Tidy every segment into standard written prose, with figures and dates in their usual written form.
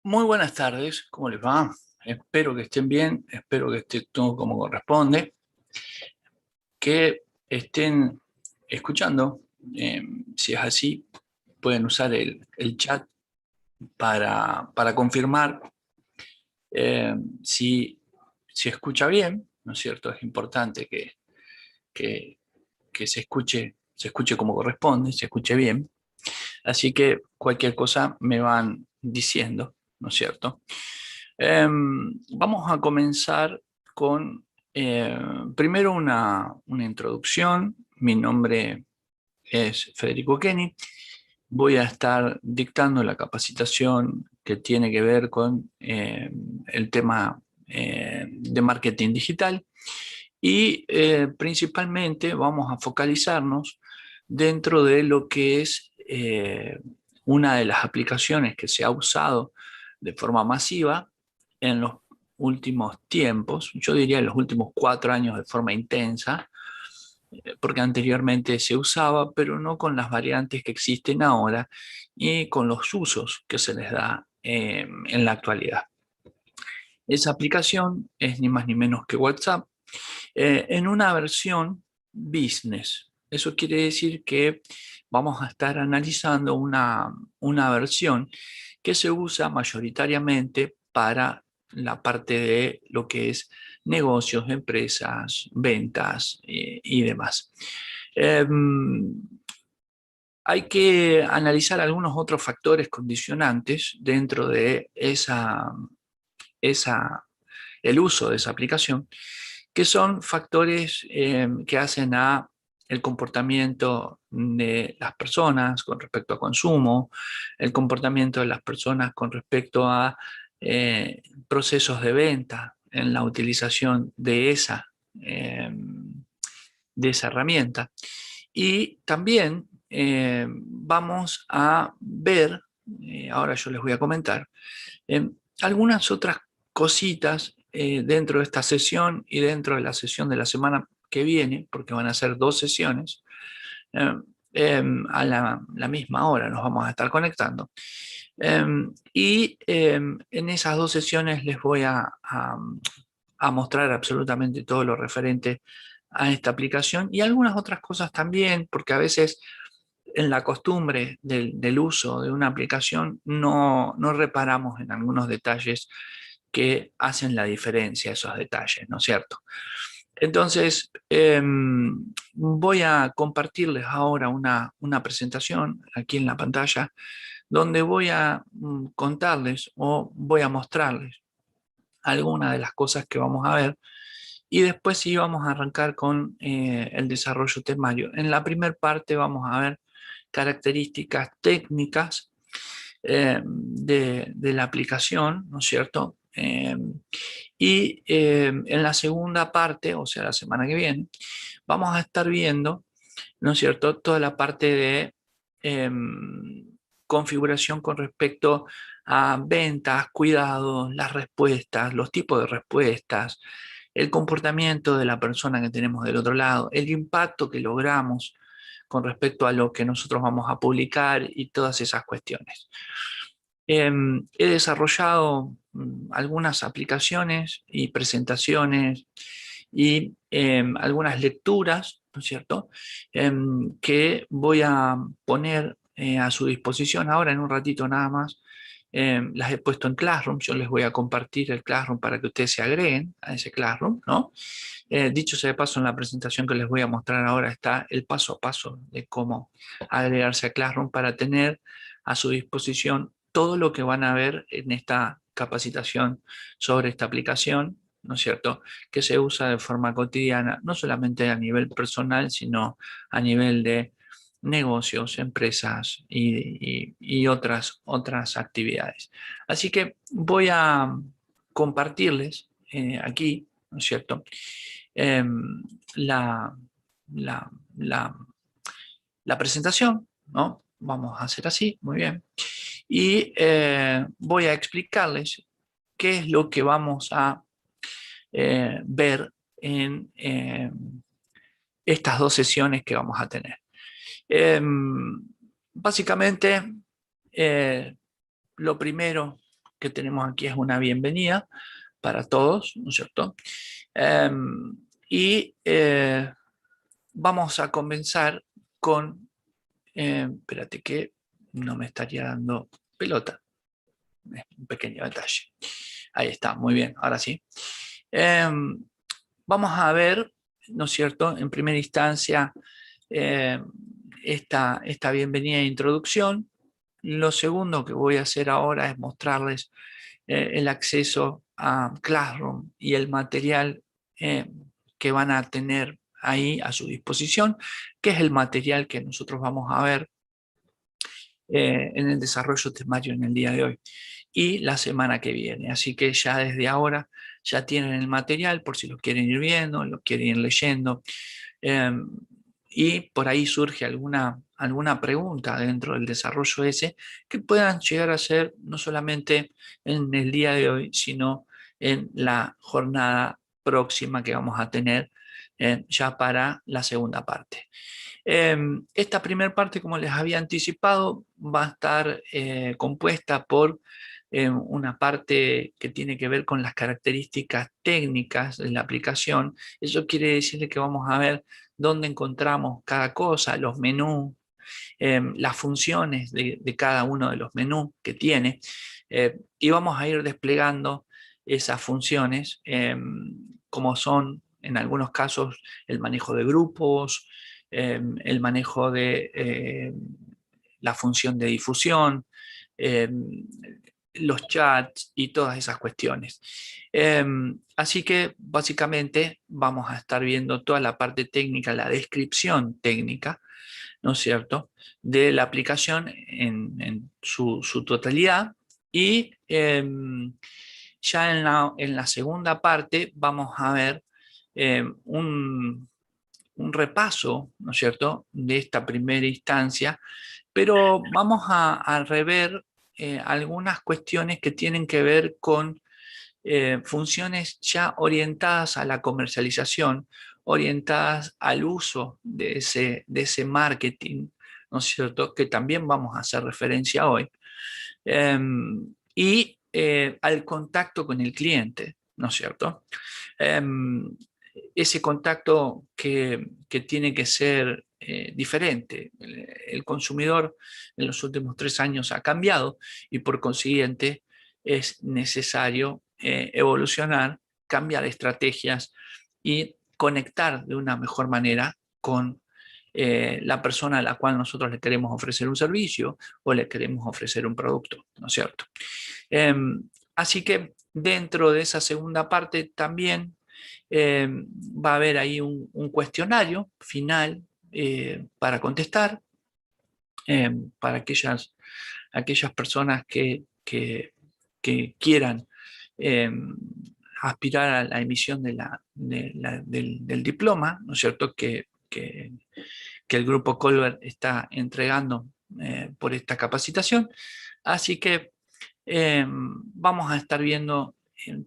Muy buenas tardes, ¿cómo les va? Espero que estén bien, espero que esté todo como corresponde, que estén escuchando. Si es así, pueden usar el chat para confirmar eh, si, si escucha bien, ¿no es cierto? Es importante que, que se escuche como corresponde, se escuche bien. Así que cualquier cosa me van diciendo, ¿no es cierto? Vamos a comenzar con primero una introducción. Mi nombre es Federico Kenny. Voy a estar dictando la capacitación que tiene que ver con el tema de marketing digital y principalmente vamos a focalizarnos dentro de lo que es una de las aplicaciones que se ha usado de forma masiva en los últimos tiempos, yo diría en los últimos 4 años de forma intensa, porque anteriormente se usaba, pero no con las variantes que existen ahora y con los usos que se les da en la actualidad. Esa aplicación es ni más ni menos que WhatsApp en una versión business. Eso quiere decir que vamos a estar analizando una versión que se usa mayoritariamente para la parte de lo que es negocios, empresas, ventas y demás. Eh, Hay que analizar algunos otros factores condicionantes dentro de esa, el uso de esa aplicación, que son factores que hacen a el comportamiento de las personas con respecto a consumo, el comportamiento de las personas con respecto a procesos de venta en la utilización de esa herramienta. Y también vamos a ver, ahora yo les voy a comentar, eh, algunas otras cositas dentro de esta sesión y dentro de la sesión de la semana que viene, porque van a ser 2 sesiones, eh, a la misma hora nos vamos a estar conectando. En esas 2 sesiones les voy a mostrar absolutamente todo lo referente a esta aplicación y algunas otras cosas también, porque a veces en la costumbre del uso de una aplicación no reparamos en algunos detalles que hacen la diferencia, esos detalles, ¿no es cierto? Entonces, voy a compartirles ahora una presentación aquí en la pantalla donde voy a contarles o voy a mostrarles algunas de las cosas que vamos a ver y después sí vamos a arrancar con el desarrollo temario. En la primera parte vamos a ver características técnicas de la aplicación, ¿no es cierto? En la segunda parte, o sea, la semana que viene, vamos a estar viendo, ¿no es cierto?, toda la parte de configuración con respecto a ventas, cuidados, las respuestas, los tipos de respuestas, el comportamiento de la persona que tenemos del otro lado, el impacto que logramos con respecto a lo que nosotros vamos a publicar y todas esas cuestiones. He desarrollado algunas aplicaciones y presentaciones y algunas lecturas, ¿no es cierto?, que voy a poner a su disposición ahora en un ratito nada más. Las he puesto en Classroom, yo les voy a compartir el Classroom para que ustedes se agreguen a ese Classroom, ¿no? Dicho sea de paso, en la presentación que les voy a mostrar ahora está el paso a paso de cómo agregarse a Classroom para tener a su disposición todo lo que van a ver en esta capacitación sobre esta aplicación, ¿no es cierto?, que se usa de forma cotidiana, no solamente a nivel personal, sino a nivel de negocios, empresas y otras actividades. Así que voy a compartirles aquí, ¿no es cierto?, em, la, la, la, la presentación, ¿no? Vamos a hacer así, muy bien. Y voy a explicarles qué es lo que vamos a ver en estas 2 sesiones que vamos a tener. Básicamente, lo primero que tenemos aquí es una bienvenida para todos, ¿no es cierto? Y vamos a comenzar con, espérate que no me estaría dando pelota, es un pequeño detalle. Ahí está, muy bien, ahora sí. Vamos a ver, ¿no es cierto?, en primera instancia, esta bienvenida e introducción. Lo segundo que voy a hacer ahora es mostrarles el acceso a Classroom y el material que van a tener ahí a su disposición, que es el material que nosotros vamos a ver en el desarrollo temario en el día de hoy y la semana que viene. Así que ya desde ahora ya tienen el material por si lo quieren ir viendo, lo quieren ir leyendo. Y por ahí surge alguna pregunta dentro del desarrollo ese que puedan llegar a ser no solamente en el día de hoy, sino en la jornada próxima que vamos a tener ya para la segunda parte. Esta primera parte, como les había anticipado, va a estar compuesta por una parte que tiene que ver con las características técnicas de la aplicación. Eso quiere decir que vamos a ver dónde encontramos cada cosa, los menús, las funciones de cada uno de los menús que tiene, y vamos a ir desplegando esas funciones, como son en algunos casos el manejo de grupos, el manejo de la función de difusión, los chats y todas esas cuestiones. Así que básicamente vamos a estar viendo toda la parte técnica, la descripción técnica, ¿no es cierto?, de la aplicación en su totalidad. Y ya en la segunda parte vamos a ver un repaso, ¿no es cierto?, de esta primera instancia, pero vamos a rever algunas cuestiones que tienen que ver con funciones ya orientadas a la comercialización, orientadas al uso de ese marketing, ¿no es cierto?, que también vamos a hacer referencia hoy, y al contacto con el cliente, ¿no es cierto? Ese contacto que tiene que ser diferente. El consumidor en los últimos 3 años ha cambiado y por consiguiente es necesario evolucionar, cambiar estrategias y conectar de una mejor manera con la persona a la cual nosotros le queremos ofrecer un servicio o le queremos ofrecer un producto, ¿no es cierto? Así que dentro de esa segunda parte también va a haber ahí un cuestionario final para contestar para aquellas personas que quieran aspirar a la emisión del diploma, ¿no es cierto?, que el grupo Colbert está entregando por esta capacitación. Así que vamos a estar viendo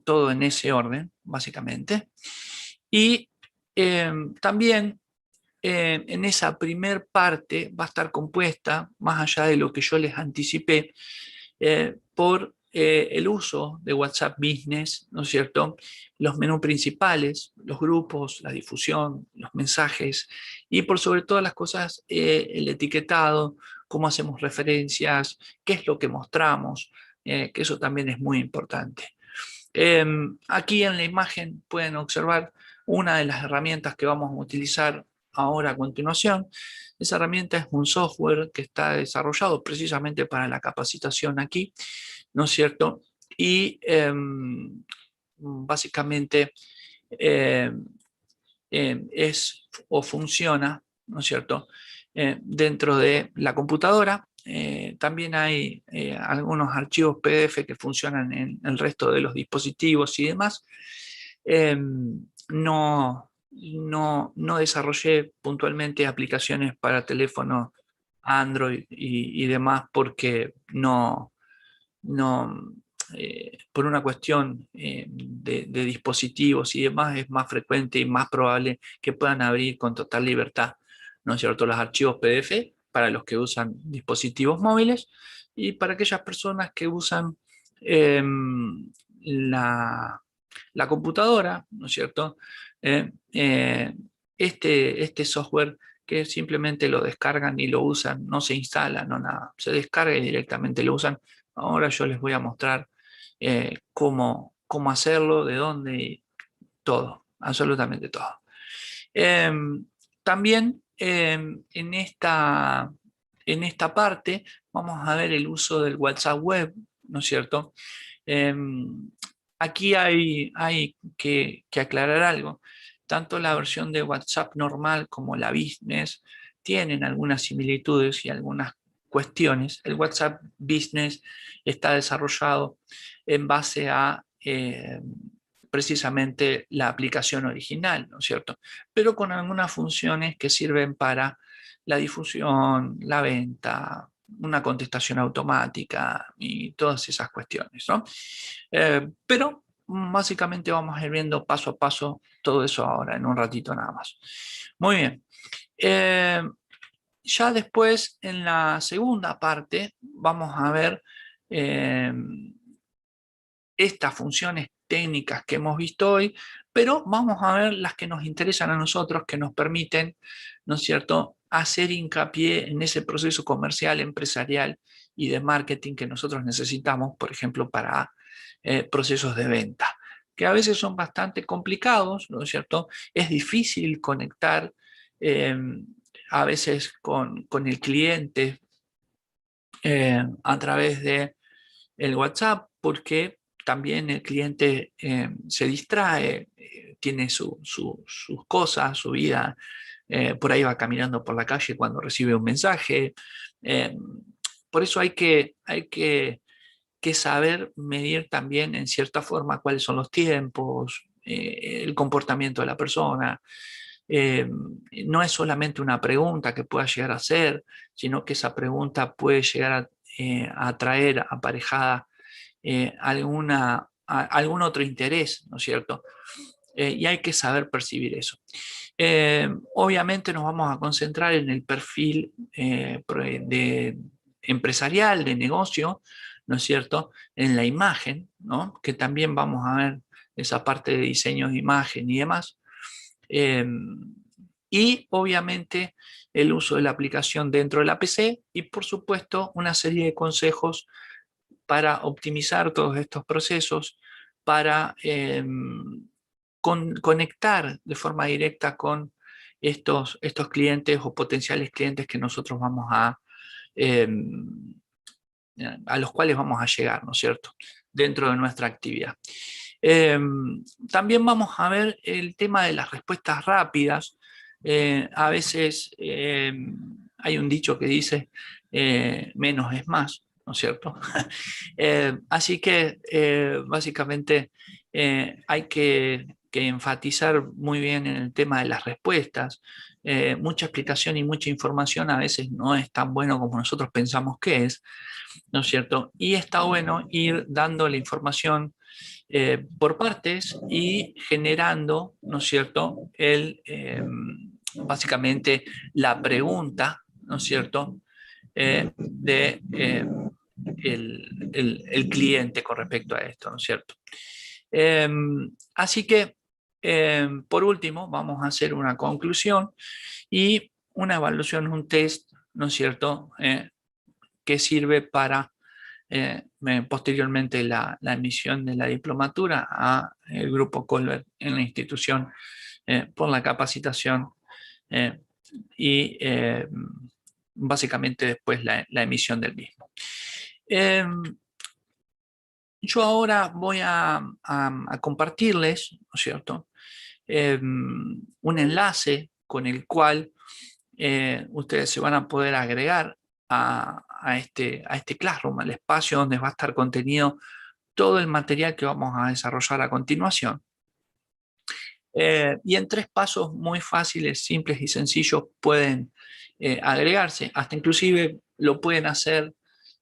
todo en ese orden, básicamente. Y también en esa primer parte va a estar compuesta, más allá de lo que yo les anticipé, por el uso de WhatsApp Business, ¿no es cierto?, los menús principales, los grupos, la difusión, los mensajes y por sobre todas las cosas el etiquetado, cómo hacemos referencias, qué es lo que mostramos, que eso también es muy importante. Aquí en la imagen pueden observar una de las herramientas que vamos a utilizar ahora a continuación. Esa herramienta es un software que está desarrollado precisamente para la capacitación aquí, ¿no es cierto? Y básicamente es o funciona, ¿no es cierto?, dentro de la computadora. También hay algunos archivos PDF que funcionan en el resto de los dispositivos y demás. No desarrollé puntualmente aplicaciones para teléfono Android y demás porque no, por una cuestión de dispositivos y demás, es más frecuente y más probable que puedan abrir con total libertad, ¿no es cierto?, los archivos PDF para los que usan dispositivos móviles y para aquellas personas que usan la computadora, ¿no es cierto? Eh, eh, este software que simplemente lo descargan y lo usan, no se instala, no nada, se descarga y directamente lo usan. Ahora yo les voy a mostrar cómo hacerlo, de dónde, y todo, absolutamente todo. También en esta parte vamos a ver el uso del WhatsApp web, ¿no es cierto? Aquí hay que aclarar algo. Tanto la versión de WhatsApp normal como la Business tienen algunas similitudes y algunas cuestiones. El WhatsApp Business está desarrollado en base a precisamente la aplicación original, ¿no es cierto? Pero con algunas funciones que sirven para la difusión, la venta, una contestación automática y todas esas cuestiones, ¿no? Pero básicamente vamos a ir viendo paso a paso todo eso ahora, en un ratito nada más. Muy bien. Ya después, en la segunda parte, vamos a ver eh, estas funciones técnicas que hemos visto hoy, pero vamos a ver las que nos interesan a nosotros, que nos permiten, ¿no es cierto?, hacer hincapié en ese proceso comercial, empresarial y de marketing que nosotros necesitamos, por ejemplo, para procesos de venta, que a veces son bastante complicados, ¿no es cierto? Es difícil conectar eh, a veces con el cliente a través de el WhatsApp, porque también el cliente se distrae, tiene sus cosas, su vida, por ahí va caminando por la calle cuando recibe un mensaje. eh, por eso hay que saber medir también en cierta forma cuáles son los tiempos, el comportamiento de la persona. Eh, no es solamente una pregunta que pueda llegar a hacer, sino que esa pregunta puede llegar a traer aparejada algún otro interés, ¿no es cierto? Y hay que saber percibir eso. Obviamente nos vamos a concentrar en el perfil empresarial, de negocio, ¿no es cierto? En la imagen, ¿no? Que también vamos a ver esa parte de diseño de imagen y demás. Eh, y obviamente el uso de la aplicación dentro de la PC y por supuesto una serie de consejos para optimizar todos estos procesos, para conectar de forma directa con estos clientes o potenciales clientes que nosotros vamos eh, a los cuales vamos a llegar, ¿no es cierto?, dentro de nuestra actividad. Eh, También vamos a ver el tema de las respuestas rápidas. A veces hay un dicho que dice menos es más, ¿no es cierto? Así que básicamente hay que enfatizar muy bien en el tema de las respuestas. Mucha explicación y mucha información a veces no es tan bueno como nosotros pensamos que es, ¿no es cierto? Y está bueno ir dando la información por partes y generando, ¿no es cierto?, básicamente la pregunta, ¿no es cierto?, de el cliente con respecto a esto, ¿no es cierto? Eh, Así que, por último, vamos a hacer una conclusión y una evaluación, un test, ¿no es cierto?, que sirve para posteriormente la emisión de la diplomatura a el grupo Colbert en la institución por la capacitación eh, y básicamente después la emisión del mismo. Yo ahora voy a compartirles, ¿no es cierto?, un enlace con el cual ustedes se van a poder agregar a este Classroom, al espacio donde va a estar contenido todo el material que vamos a desarrollar a continuación. Y en 3 pasos muy fáciles, simples y sencillos pueden agregarse, hasta inclusive lo pueden hacer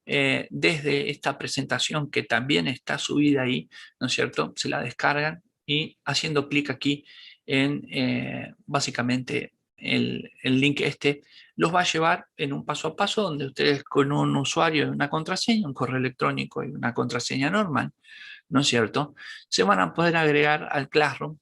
desde esta presentación que también está subida ahí, ¿no es cierto? Se la descargan y haciendo clic aquí en básicamente el link los va a llevar en un paso a paso donde ustedes con un usuario y una contraseña, un correo electrónico y una contraseña normal, ¿no es cierto?, se van a poder agregar al Classroom.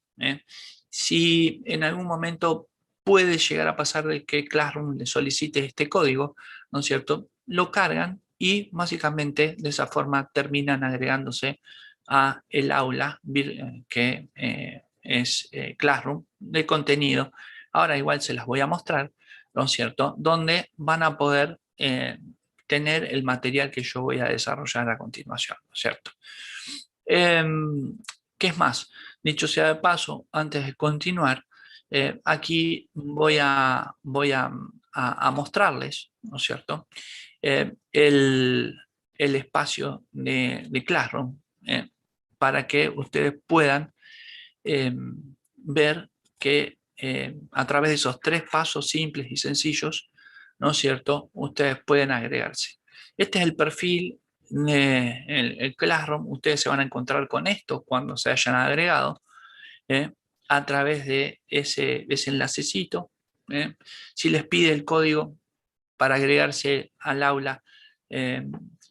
Si en algún momento puede llegar a pasar de que Classroom le solicite este código, ¿no es cierto?, lo cargan y básicamente de esa forma terminan agregándose a el aula que es Classroom de contenido. Ahora igual se las voy a mostrar, ¿no es cierto?, donde van a poder tener el material que yo voy a desarrollar a continuación, ¿no es cierto? ¿Qué es más? Dicho sea de paso, antes de continuar, aquí voy a mostrarles, ¿no es cierto?, el espacio de Classroom, para que ustedes puedan ver que a través de esos 3 pasos simples y sencillos, ¿no es cierto?, ustedes pueden agregarse. Este es el perfil el Classroom. Ustedes se van a encontrar con esto cuando se hayan agregado a través de ese enlacecito. Si les pide el código para agregarse al aula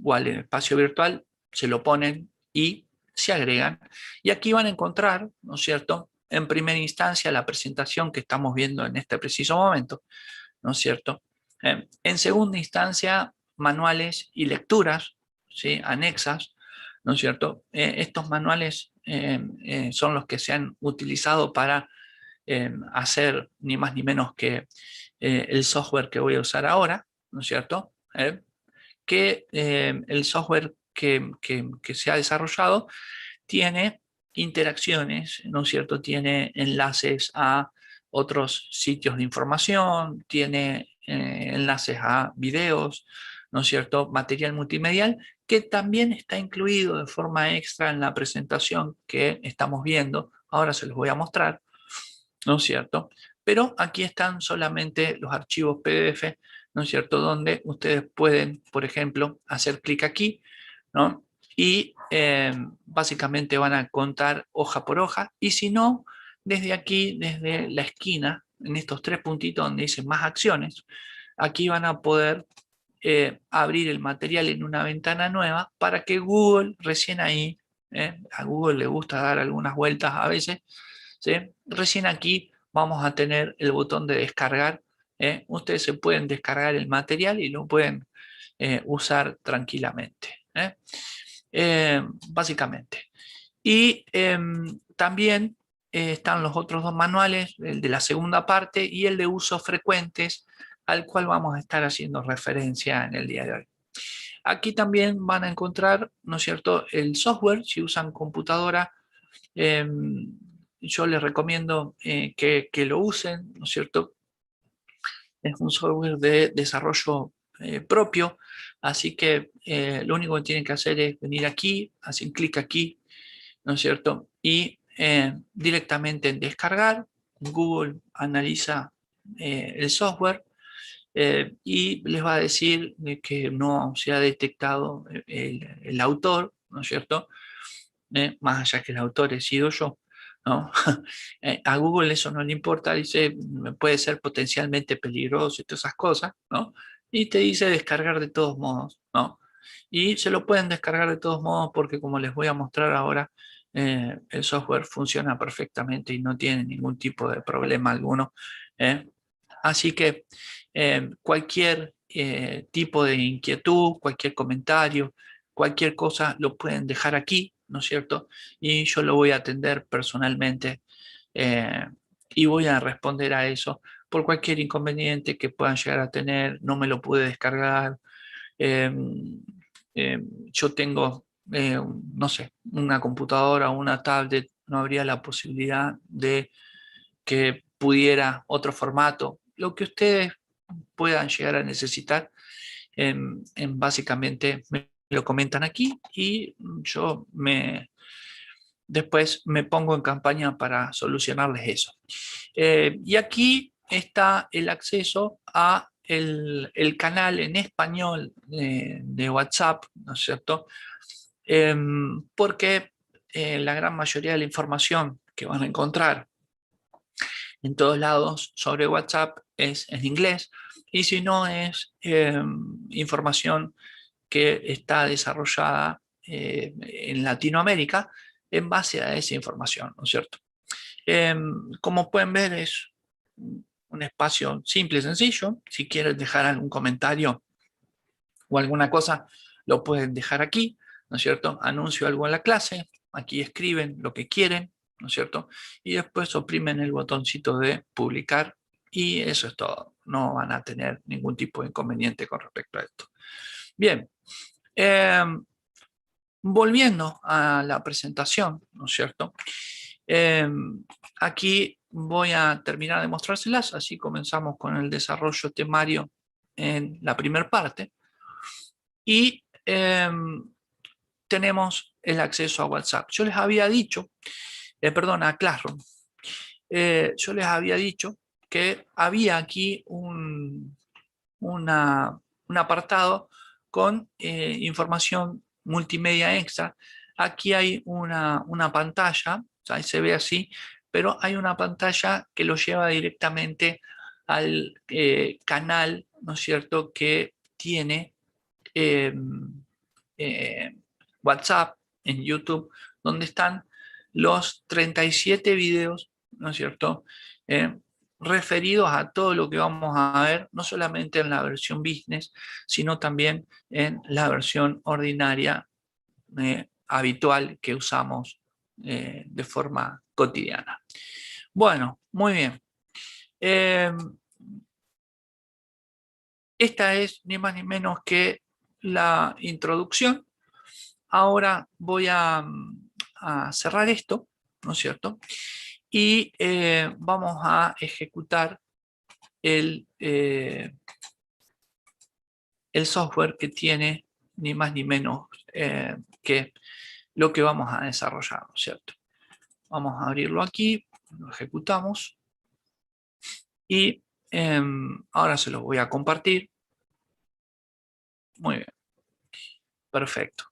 o al espacio virtual, se lo ponen y se agregan. Y aquí van a encontrar, ¿no es cierto?, en primera instancia la presentación que estamos viendo en este preciso momento, ¿no es cierto? En segunda instancia, manuales y lecturas, ¿sí?, anexas, ¿no es cierto? Estos manuales son los que se han utilizado para hacer ni más ni menos que el software que voy a usar ahora, ¿no es cierto? Que el software que se ha desarrollado tiene interacciones, ¿no es cierto? Tiene enlaces a otros sitios de información, tiene enlaces a videos, ¿no es cierto?, material multimedial, que también está incluido de forma extra en la presentación que estamos viendo. Ahora se los voy a mostrar, ¿no es cierto? Pero aquí están solamente los archivos PDF, ¿no es cierto?, donde ustedes pueden, por ejemplo, hacer clic aquí, ¿no?, y básicamente van a contar hoja por hoja, y si no, desde aquí, desde la esquina, en estos 3 puntitos donde dice más acciones, aquí van a poder abrir el material en una ventana nueva para que Google, recién ahí, a Google le gusta dar algunas vueltas a veces, ¿sí?, recién aquí vamos a tener el botón de descargar. Ustedes se pueden descargar el material y lo pueden usar tranquilamente. Básicamente. Y también están los otros 2 manuales, el de la segunda parte y el de usos frecuentes, al cual vamos a estar haciendo referencia en el día de hoy. Aquí también van a encontrar, ¿no es cierto?, el software. Si usan computadora, yo les recomiendo que lo usen, ¿no es cierto? Es un software de desarrollo propio, así que lo único que tienen que hacer es venir aquí, hacen clic aquí, ¿no es cierto?, y directamente en descargar. Google analiza el software y les va a decir de que no se ha detectado el autor, ¿no es cierto?, más allá que el autor he sido yo, ¿no? A Google eso no le importa, dice, puede ser potencialmente peligroso y todas esas cosas, ¿no? Y te dice descargar de todos modos, ¿no? Y se lo pueden descargar de todos modos porque, como les voy a mostrar ahora, el software funciona perfectamente y no tiene ningún tipo de problema alguno. Así que cualquier tipo de inquietud, cualquier comentario, cualquier cosa lo pueden dejar aquí, ¿no es cierto?, y yo lo voy a atender personalmente eh, y voy a responder a eso por cualquier inconveniente que puedan llegar a tener. No me lo pude descargar, eh, yo tengo, no sé, una computadora o una tablet, no habría la posibilidad de que pudiera otro formato, lo que ustedes puedan llegar a necesitar. Básicamente me lo comentan aquí y yo después me pongo en campaña para solucionarles eso. Y aquí está el acceso a el canal en español de WhatsApp, ¿no es cierto? Porque la gran mayoría de la información que van a encontrar en todos lados sobre WhatsApp es en inglés, y si no es información que está desarrollada en Latinoamérica en base a esa información, ¿no es cierto? Como pueden ver, es un espacio simple y sencillo. Si quieren dejar algún comentario o alguna cosa, lo pueden dejar aquí, ¿no es cierto? Anuncio algo en la clase, aquí escriben lo que quieren, ¿no es cierto? Y después oprimen el botoncito de publicar y eso es todo. No van a tener ningún tipo de inconveniente con respecto a esto. Bien, volviendo a la presentación, ¿no es cierto? Aquí voy a terminar de mostrárselas, así comenzamos con el desarrollo temario en la primera parte. Y tenemos el acceso a WhatsApp. Yo les había dicho, perdón, a Classroom. Yo les había dicho que había aquí un apartado con información multimedia extra. Aquí hay una pantalla, ahí se ve así, pero hay una pantalla que lo lleva directamente al canal, ¿no es cierto?, que tiene eh, eh, WhatsApp en YouTube, donde están los 37 videos, ¿no es cierto?, referidos a todo lo que vamos a ver, no solamente en la versión business, sino también en la versión ordinaria habitual que usamos de forma cotidiana. Bueno, muy bien. Esta es ni más ni menos que la introducción. Ahora voy a cerrar esto, ¿no es cierto? Y vamos a ejecutar el software que tiene ni más ni menos que lo que vamos a desarrollar, ¿no es cierto? Vamos a abrirlo aquí, lo ejecutamos y ahora se los voy a compartir. Muy bien, perfecto.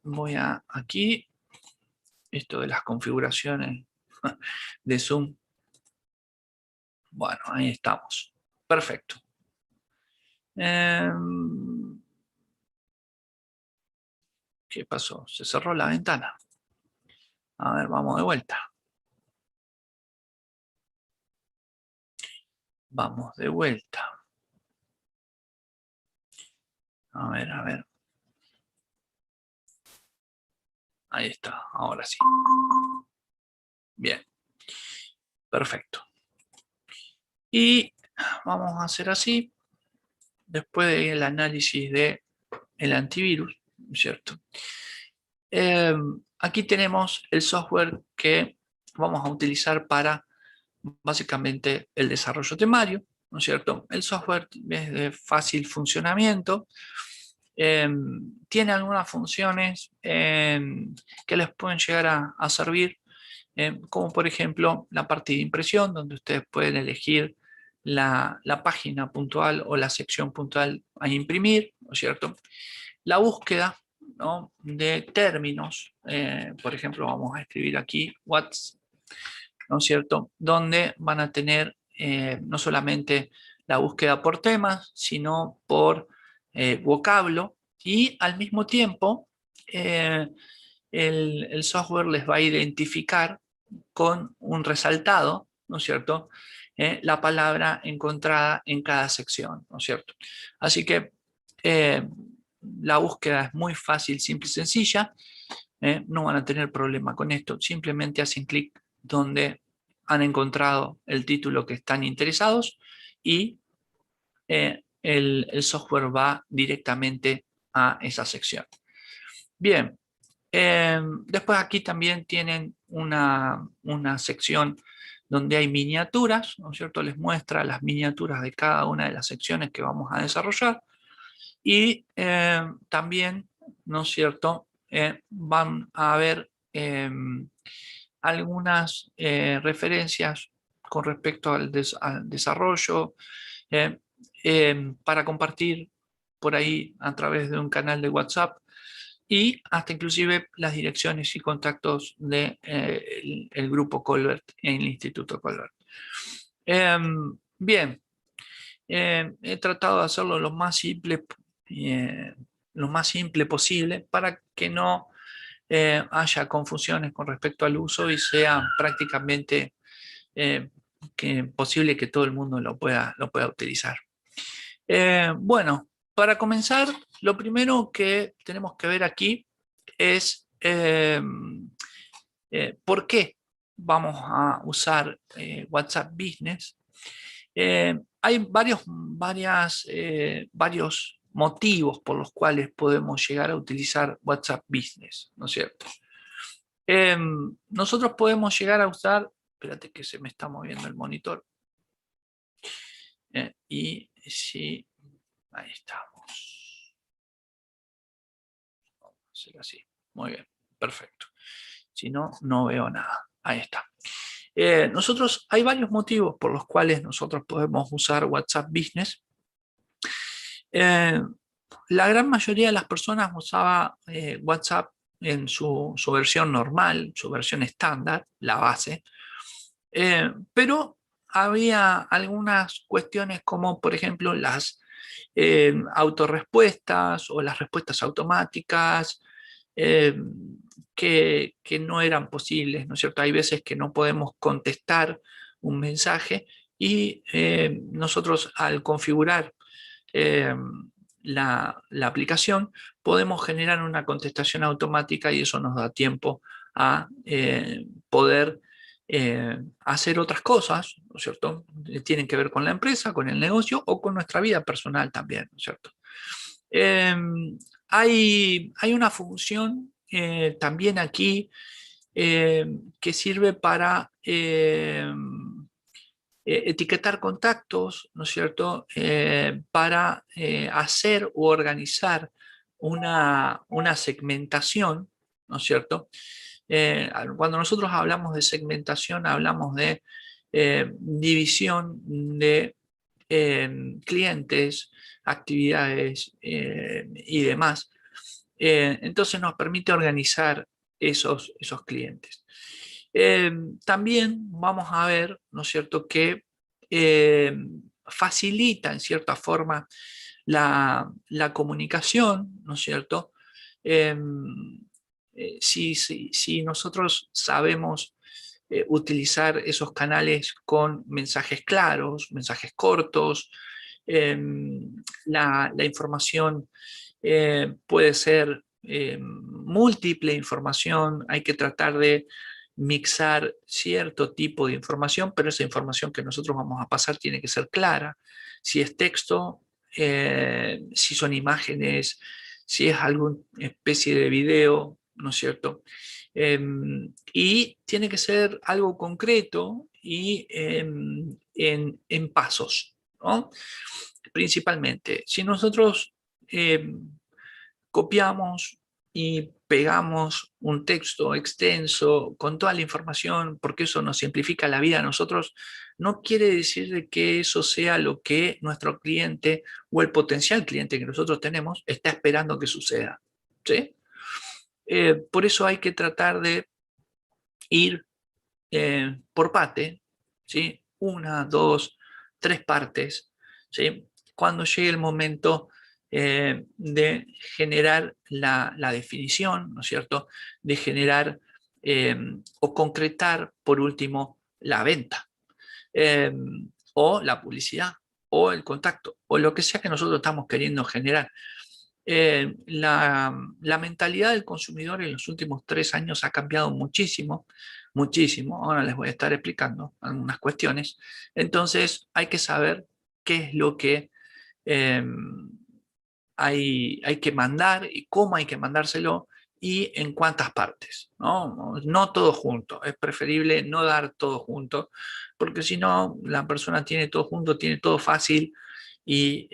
Voy a aquí, esto de las configuraciones de Zoom. Bueno, ahí estamos. Perfecto. ¿Qué pasó? Se cerró la ventana. A ver, vamos de vuelta. Vamos de vuelta. A ver, a ver. Ahí está, ahora sí. Bien. Perfecto. Y vamos a hacer así. Después del análisis del antivirus, ¿cierto? Aquí tenemos el software que vamos a utilizar para básicamente el desarrollo temario, ¿no es cierto? El software es de fácil funcionamiento, tiene algunas funciones que les pueden llegar a servir, como por ejemplo la parte de impresión, donde ustedes pueden elegir la página puntual o la sección puntual a imprimir, ¿no es cierto? La búsqueda, ¿no?, de términos, por ejemplo, vamos a escribir aquí what's, ¿no es cierto?, donde van a tener no solamente la búsqueda por temas, sino por vocablo, y al mismo tiempo el software les va a identificar con un resaltado, ¿no es cierto?, la palabra encontrada en cada sección, ¿no es cierto? Así que la búsqueda es muy fácil, simple y sencilla. No van a tener problema con esto. Simplemente hacen clic donde han encontrado el título que están interesados y el software va directamente a esa sección. Bien. Después aquí también tienen una sección donde hay miniaturas, ¿no es cierto? Les muestra las miniaturas de cada una de las secciones que vamos a desarrollar. Y también, ¿no es cierto?, van a haber algunas referencias con respecto al desarrollo para compartir por ahí a través de un canal de WhatsApp, y hasta inclusive las direcciones y contactos del grupo Colbert en el Instituto Colbert. Bien, he tratado de hacerlo lo más simple posible para que no haya confusiones con respecto al uso y sea prácticamente eh, posible que todo el mundo lo pueda utilizar. Bueno, para comenzar, lo primero que tenemos que ver aquí es por qué vamos a usar WhatsApp Business. Hay varios motivos por los cuales podemos llegar a utilizar WhatsApp Business, ¿no es cierto? Nosotros podemos llegar a usar, espérate que se me está moviendo el monitor, y si, ahí estamos, vamos a hacer así, muy bien, perfecto, si no, no veo nada, ahí está. Hay varios motivos por los cuales nosotros podemos usar WhatsApp Business. La gran mayoría de las personas usaba WhatsApp en su versión normal, su versión estándar, la base, pero había algunas cuestiones como, por ejemplo, las autorrespuestas o las respuestas automáticas eh, que no eran posibles, ¿no es cierto? Hay veces que no podemos contestar un mensaje y nosotros al configurar eh, la aplicación podemos generar una contestación automática y eso nos da tiempo a poder hacer otras cosas, ¿no es cierto? Tienen que ver con la empresa, con el negocio o con nuestra vida personal también, ¿no es cierto? Eh, hay una función también aquí que sirve para etiquetar contactos, ¿no es cierto?, para hacer u organizar una segmentación, ¿no es cierto? Cuando nosotros hablamos de segmentación, hablamos de división de clientes, actividades y demás. Entonces nos permite organizar esos clientes. Eh, También vamos a ver, ¿no es cierto?, que eh, facilita en cierta forma la comunicación, ¿no es cierto? Eh, si nosotros sabemos utilizar esos canales con mensajes claros, mensajes cortos, eh, la información puede ser múltiple información, hay que tratar de mixar cierto tipo de información, pero esa información que nosotros vamos a pasar tiene que ser clara. Si es texto, si son imágenes, si es alguna especie de video, ¿no es cierto? Y tiene que ser algo concreto y en pasos, ¿no? Principalmente, si nosotros copiamos y pegamos un texto extenso con toda la información, porque eso nos simplifica la vida a nosotros, no quiere decir de que eso sea lo que nuestro cliente o el potencial cliente que nosotros tenemos está esperando que suceda. ¿Sí? Por eso hay que tratar de ir por parte, ¿sí? Una, dos, tres partes, ¿sí? Cuando llegue el momento de generar la definición, ¿no es cierto? De generar eh, o concretar, por último, la venta eh, o la publicidad o el contacto o lo que sea que nosotros estamos queriendo generar. La mentalidad del consumidor en los últimos 3 años ha cambiado muchísimo, muchísimo. Ahora les voy a estar explicando algunas cuestiones. Entonces hay que saber qué es lo que eh, hay que mandar y cómo hay que mandárselo y en cuántas partes, ¿no? No todo junto, es preferible no dar todo junto, porque si no, la persona tiene todo junto, tiene todo fácil y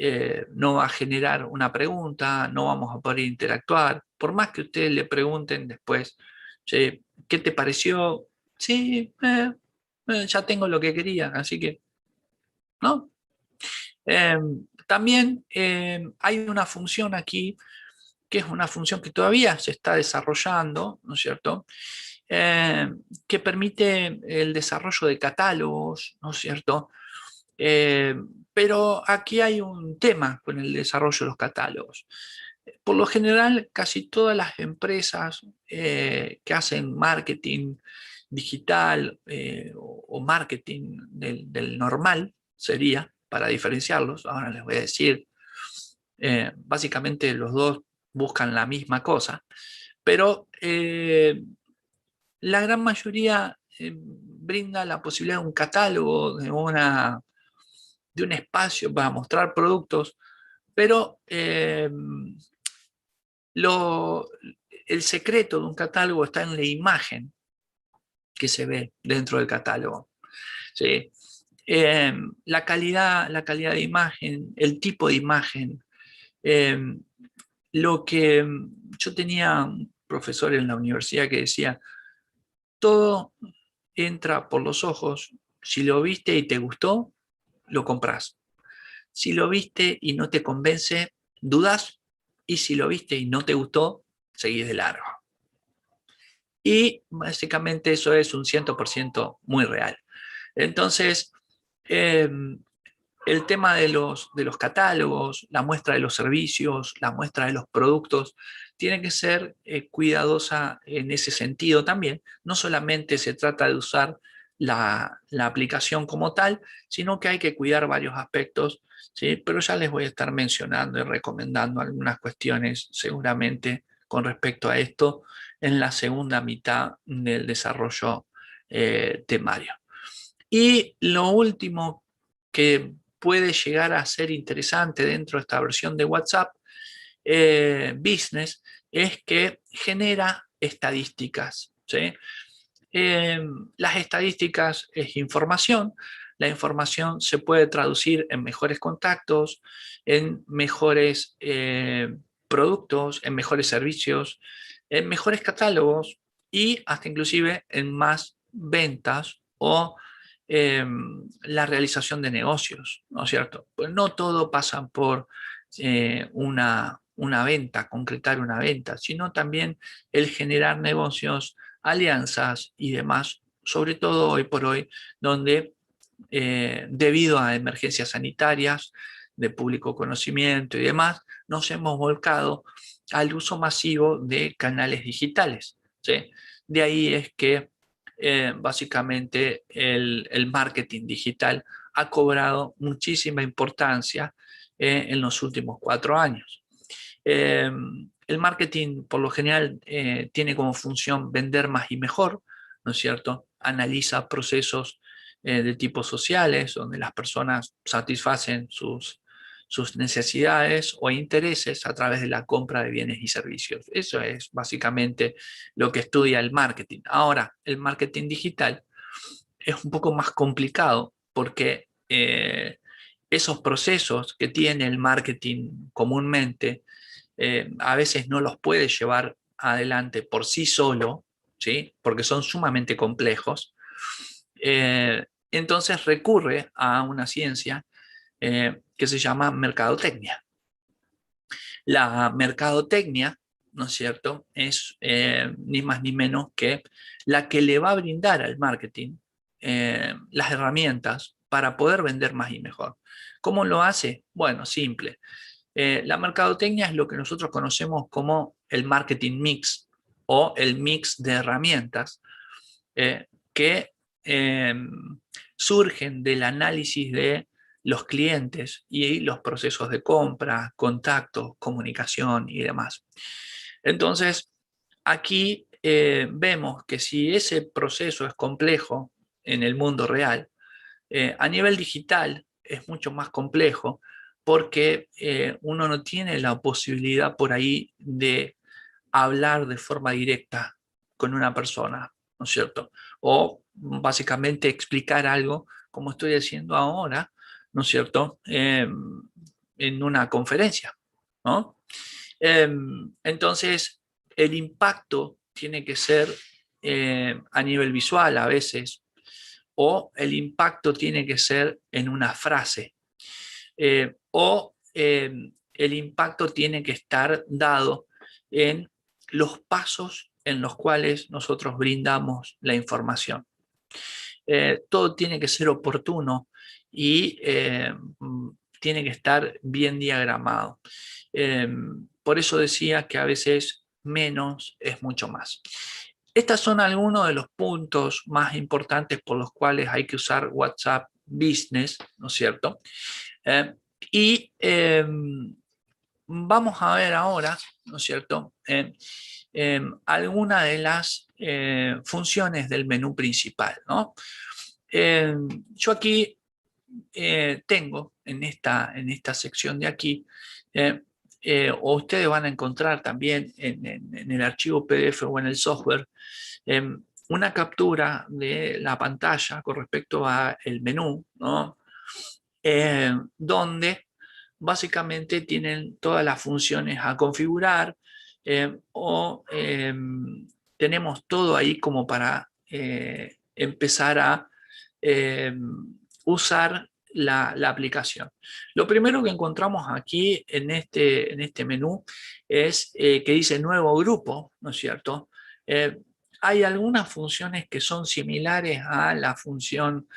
no va a generar una pregunta, no vamos a poder interactuar, por más que ustedes le pregunten después, "Che, ¿qué te pareció? Sí, ya tengo lo que quería, así que, ¿no? También hay una función aquí que es una función que todavía se está desarrollando, ¿no es cierto? Que permite el desarrollo de catálogos, ¿no es cierto? Eh, pero aquí hay un tema con el desarrollo de los catálogos. Por lo general, casi todas las empresas que hacen marketing digital o marketing del normal, sería, para diferenciarlos, ahora les voy a decir, básicamente los dos buscan la misma cosa, pero la gran mayoría brinda la posibilidad de un catálogo, de un espacio para mostrar productos, pero lo, el secreto de un catálogo está en la imagen que se ve dentro del catálogo. ¿Sí? La calidad de imagen, el tipo de imagen. eh, lo que yo tenía un profesor en la universidad que decía, todo entra por los ojos, si lo viste y te gustó, lo compras. Si lo viste y no te convence, dudas, y si lo viste y no te gustó, seguís de largo. Y básicamente eso es un 100% muy real. Entonces, eh, el tema de los catálogos, la muestra de los servicios, la muestra de los productos, tiene que ser cuidadosa en ese sentido también. No solamente se trata de usar la aplicación como tal, sino que hay que cuidar varios aspectos, ¿sí? Pero ya les voy a estar mencionando y recomendando algunas cuestiones seguramente con respecto a esto en la segunda mitad del desarrollo temario. Y lo último que puede llegar a ser interesante dentro de esta versión de WhatsApp Business es que genera estadísticas, ¿sí? Las estadísticas es información, la información se puede traducir en mejores contactos, en mejores productos, en mejores servicios, en mejores catálogos y hasta inclusive en más ventas o la realización de negocios, ¿no es cierto? Pues no todo pasa por una venta, concretar una venta, sino también el generar negocios, alianzas y demás, sobre todo hoy por hoy, donde debido a emergencias sanitarias, de público conocimiento y demás, nos hemos volcado al uso masivo de canales digitales, ¿sí? De ahí es que básicamente el marketing digital ha cobrado muchísima importancia en los últimos 4 años. Eh, el marketing, por lo general, tiene como función vender más y mejor, ¿no es cierto? Analiza procesos de tipo sociales, donde las personas satisfacen sus necesidades o intereses a través de la compra de bienes y servicios. Eso es básicamente lo que estudia el marketing. Ahora, el marketing digital es un poco más complicado porque esos procesos que tiene el marketing comúnmente, a veces no los puede llevar adelante por sí solo, ¿sí? Porque son sumamente complejos. Entonces recurre a una ciencia que se llama mercadotecnia. La mercadotecnia, ¿no es cierto?, es ni más ni menos que la que le va a brindar al marketing las herramientas para poder vender más y mejor. ¿Cómo lo hace? Bueno, simple. La mercadotecnia es lo que nosotros conocemos como el marketing mix o el mix de herramientas que eh, surgen del análisis de los clientes y los procesos de compra, contacto, comunicación y demás. Entonces, aquí vemos que si ese proceso es complejo en el mundo real, a nivel digital es mucho más complejo porque uno no tiene la posibilidad por ahí de hablar de forma directa con una persona, ¿no es cierto? O básicamente explicar algo como estoy haciendo ahora, ¿no es cierto? En una conferencia, ¿no? Entonces, el impacto tiene que ser a nivel visual a veces, o el impacto tiene que ser en una frase, o el impacto tiene que estar dado en los pasos en los cuales nosotros brindamos la información. Todo tiene que ser oportuno y tiene que estar bien diagramado. Por eso decía que a veces menos es mucho más. Estos son algunos de los puntos más importantes por los cuales hay que usar WhatsApp Business, ¿no es cierto? Y vamos a ver ahora, ¿no es cierto?, algunas de las funciones del menú principal, ¿no? Yo aquí tengo en esta sección de aquí, o ustedes van a encontrar también en el archivo PDF o en el software, una captura de la pantalla con respecto al menú, ¿no? Donde básicamente tienen todas las funciones a configurar, o tenemos todo ahí como para empezar a usar la aplicación. Lo primero que encontramos aquí en este menú es que dice nuevo grupo, ¿no es cierto? Hay algunas funciones que son similares a la función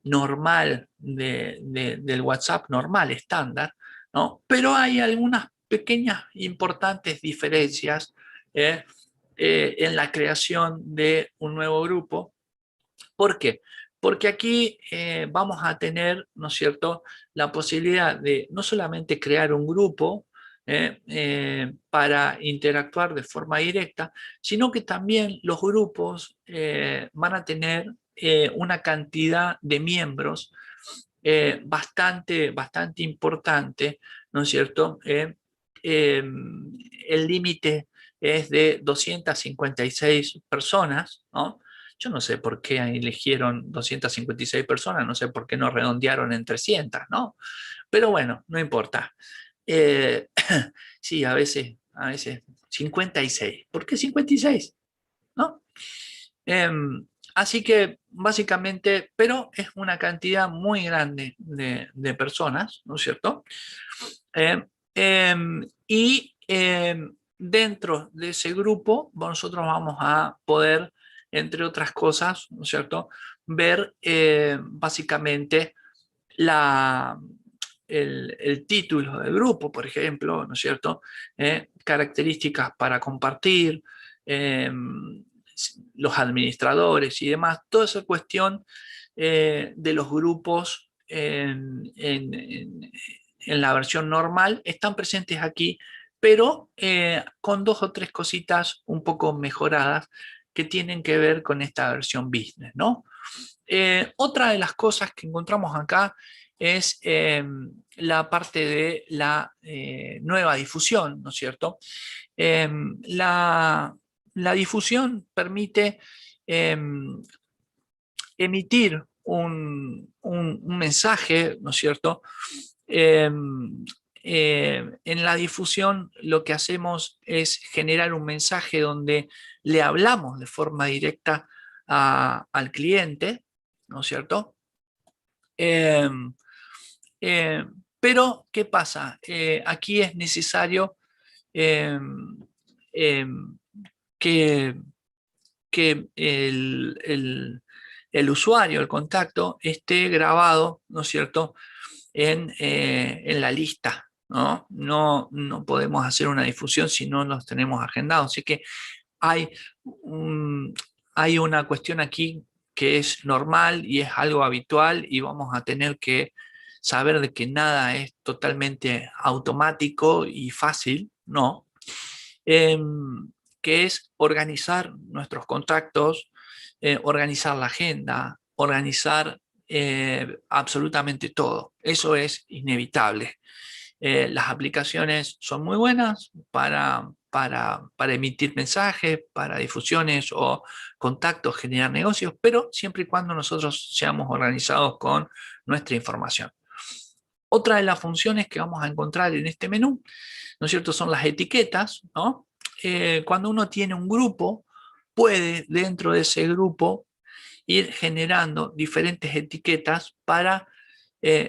normal del WhatsApp normal, estándar, ¿no? Pero hay algunas pequeñas importantes diferencias en la creación de un nuevo grupo. ¿Por qué? Porque aquí vamos a tener, ¿no es cierto?, la posibilidad de no solamente crear un grupo para interactuar de forma directa, sino que también los grupos van a tener una cantidad de miembros bastante importante, ¿no es cierto? El límite es de 256 personas, ¿no? Yo no sé por qué eligieron 256 personas, no sé por qué no redondearon en 300, ¿no? Pero bueno, no importa. Eh, sí, a veces 56. ¿Por qué 56? ¿No? Así que básicamente, pero es una cantidad muy grande de personas, ¿no es cierto? Dentro de ese grupo nosotros vamos a poder, entre otras cosas, ¿no es cierto?, ver básicamente la, el título del grupo, por ejemplo, ¿no es cierto? Características para compartir, los administradores y demás, toda esa cuestión de los grupos en la versión normal están presentes aquí, pero con dos o tres cositas un poco mejoradas que tienen que ver con esta versión business, ¿no? Otra de las cosas que encontramos acá es la parte de la nueva difusión, ¿no es cierto? Eh, la, la difusión permite emitir un mensaje, ¿no es cierto? En la difusión lo que hacemos es generar un mensaje donde le hablamos de forma directa al cliente, ¿no es cierto? Eh, eh, pero, ¿qué pasa? Aquí es necesario eh, eh, que, que el usuario, el contacto, esté grabado, ¿no es cierto?, en la lista, ¿no? No podemos hacer una difusión si no los tenemos agendados. Así que hay, hay una cuestión aquí que es normal y es algo habitual y vamos a tener que saber de que nada es totalmente automático y fácil, ¿no? Que es organizar nuestros contactos, organizar la agenda, organizar absolutamente todo. Eso es inevitable. Las aplicaciones son muy buenas para emitir mensajes, para difusiones o contactos, generar negocios, pero siempre y cuando nosotros seamos organizados con nuestra información. Otra de las funciones que vamos a encontrar en este menú, ¿no es cierto?, son las etiquetas, ¿no? Cuando uno tiene un grupo, puede dentro de ese grupo ir generando diferentes etiquetas para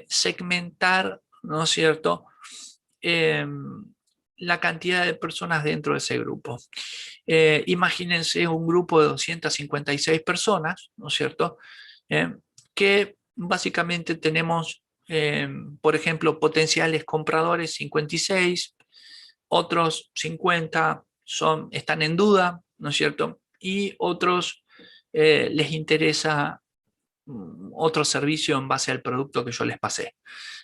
segmentar, ¿no es cierto?, eh, la cantidad de personas dentro de ese grupo. Imagínense un grupo de 256 personas, ¿no es cierto?, que básicamente tenemos, por ejemplo, potenciales compradores 56, otros 50 están en duda, ¿no es cierto? Y otros les interesa otro servicio en base al producto que yo les pasé.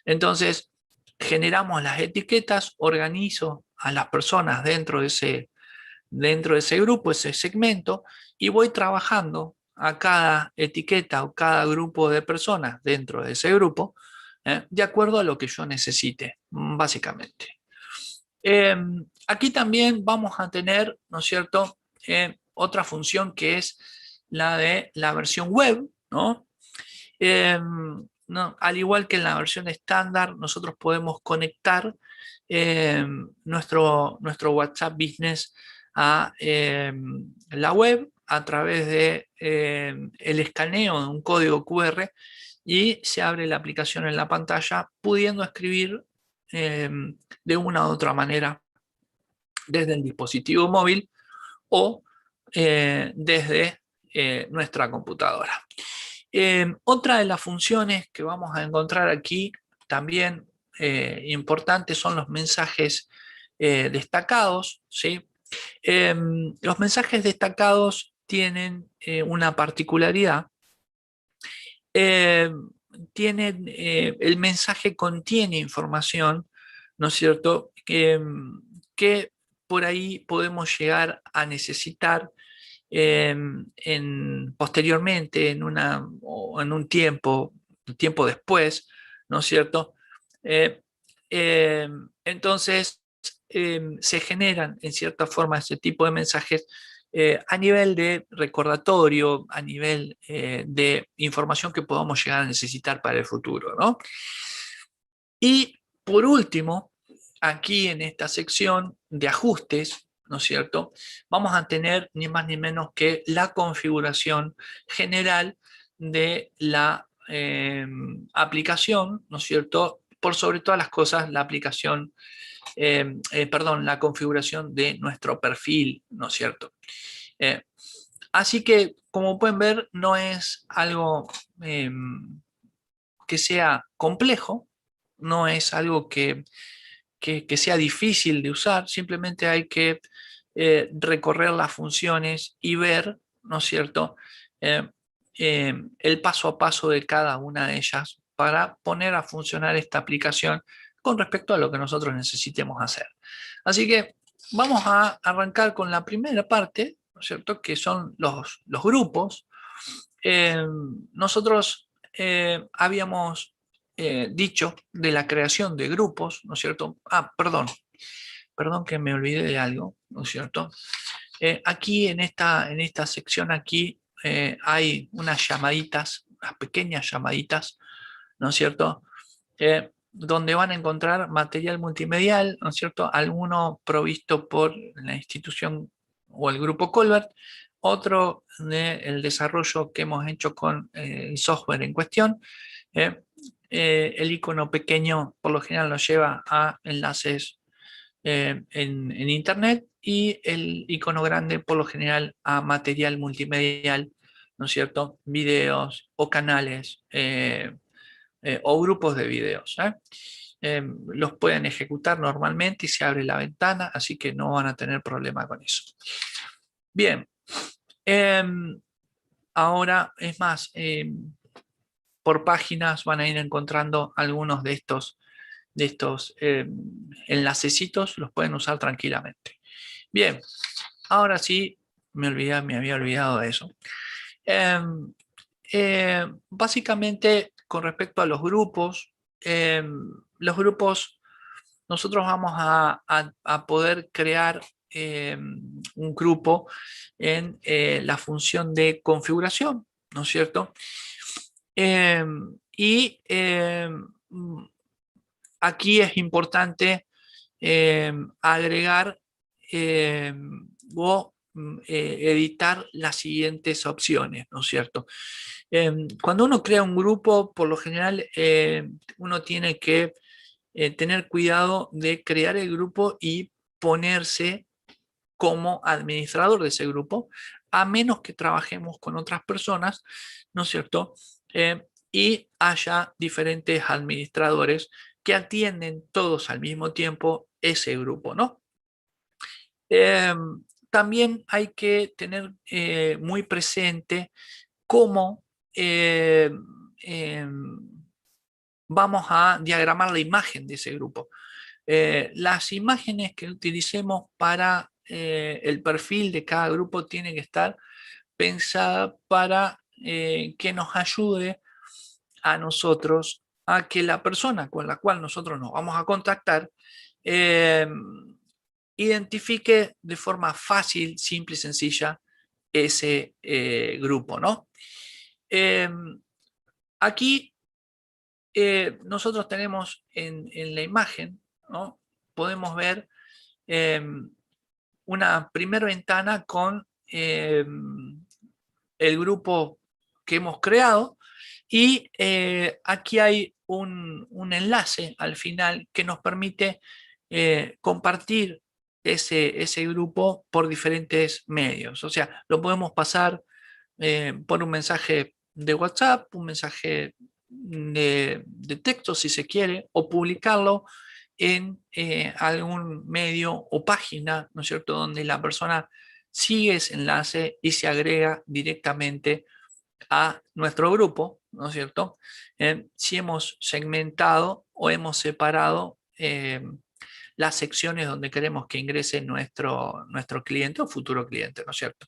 Entonces, generamos las etiquetas, organizo a las personas dentro de ese grupo, ese segmento, y voy trabajando a cada etiqueta o cada grupo de personas dentro de ese grupo, de acuerdo a lo que yo necesite, básicamente. Aquí también vamos a tener, ¿no es cierto?, otra función que es la de la versión web, ¿no? No, al igual que en la versión estándar, nosotros podemos conectar nuestro WhatsApp Business a la web a través de el escaneo de un código QR y se abre la aplicación en la pantalla, pudiendo escribir de una u otra manera desde el dispositivo móvil o desde nuestra computadora. Otra de las funciones que vamos a encontrar aquí también importantes son los mensajes destacados, ¿sí? Los mensajes destacados tienen una particularidad. El mensaje contiene información, ¿no es cierto?, que por ahí podemos llegar a necesitar posteriormente, o en un tiempo después, ¿no es cierto? Entonces, se generan en cierta forma ese tipo de mensajes a nivel de recordatorio, a nivel de información que podamos llegar a necesitar para el futuro, ¿no? Y por último, aquí en esta sección de ajustes, ¿no es cierto?, vamos a tener ni más ni menos que la configuración general de la aplicación, ¿no es cierto?, por sobre todas las cosas, la aplicación, la configuración de nuestro perfil, ¿no es cierto? Eh, Así que, como pueden ver, no es algo que sea complejo, no es algo que sea difícil de usar, simplemente hay que recorrer las funciones y ver, ¿no es cierto?, Eh, el paso a paso de cada una de ellas para poner a funcionar esta aplicación con respecto a lo que nosotros necesitemos hacer. Así que vamos a arrancar con la primera parte, ¿no es cierto?, que son los grupos. Nosotros habíamos dicho de la creación de grupos, ¿no es cierto? Perdón que me olvidé de algo, ¿no es cierto? Aquí en esta sección aquí hay unas llamaditas, unas pequeñas llamaditas, ¿no es cierto?, donde van a encontrar material multimedial, ¿no es cierto?, alguno provisto por la institución o el grupo Colbert, otro del desarrollo que hemos hecho con el software en cuestión. El icono pequeño por lo general nos lleva a enlaces en Internet, y el icono grande por lo general a material multimedial, ¿no es cierto?, videos o canales o grupos de videos. Los pueden ejecutar normalmente y se abre la ventana, así que no van a tener problema con eso. Bien, ahora es más, por páginas van a ir encontrando algunos de estos enlacecitos, los pueden usar tranquilamente. Bien, ahora sí, me había olvidado de eso. Básicamente, con respecto a los grupos, nosotros vamos a poder crear un grupo en la función de configuración, ¿no es cierto? Y aquí es importante agregar o editar las siguientes opciones, ¿no es cierto? Cuando uno crea un grupo, por lo general uno tiene que tener cuidado de crear el grupo y ponerse como administrador de ese grupo, a menos que trabajemos con otras personas, ¿no es cierto?, y haya diferentes administradores que atienden todos al mismo tiempo ese grupo, ¿no? También hay que tener muy presente cómo vamos a diagramar la imagen de ese grupo. Las imágenes que utilicemos para el perfil de cada grupo tienen que estar pensadas para que nos ayude a nosotros a que la persona con la cual nosotros nos vamos a contactar identifique de forma fácil, simple y sencilla ese grupo, ¿no? Aquí nosotros tenemos en la imagen, ¿no? Podemos ver una primera ventana con el grupo que hemos creado y aquí hay un enlace al final que nos permite compartir ese grupo por diferentes medios. O sea, lo podemos pasar por un mensaje de WhatsApp, un mensaje de texto si se quiere, o publicarlo en algún medio o página, ¿no es cierto?, donde la persona sigue ese enlace y se agrega directamente a nuestro grupo, ¿no es cierto? Si hemos segmentado o hemos separado las secciones donde queremos que ingrese nuestro cliente o futuro cliente, ¿no es cierto?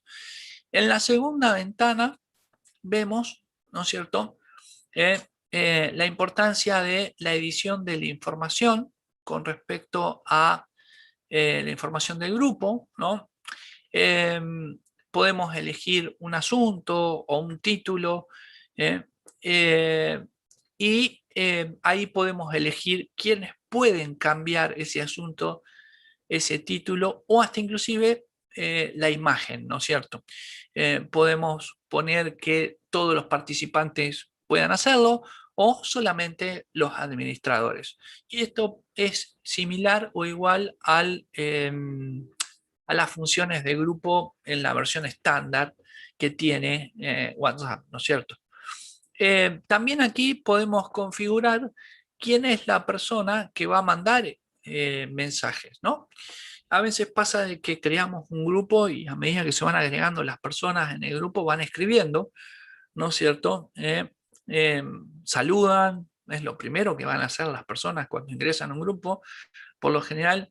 En la segunda ventana vemos, ¿no es cierto?, la importancia de la edición de la información con respecto a la información del grupo, ¿no? Podemos elegir un asunto o un título ¿eh? Eh, y ahí podemos elegir quiénes pueden cambiar ese asunto, ese título o hasta inclusive la imagen, ¿no es cierto? Podemos poner que todos los participantes puedan hacerlo o solamente los administradores. Y esto es similar o igual a las funciones de grupo en la versión estándar que tiene WhatsApp, ¿no es cierto? También aquí podemos configurar quién es la persona que va a mandar mensajes, ¿no? A veces pasa de que creamos un grupo y a medida que se van agregando las personas en el grupo van escribiendo, ¿no es cierto? Saludan, es lo primero que van a hacer las personas cuando ingresan a un grupo. Por lo general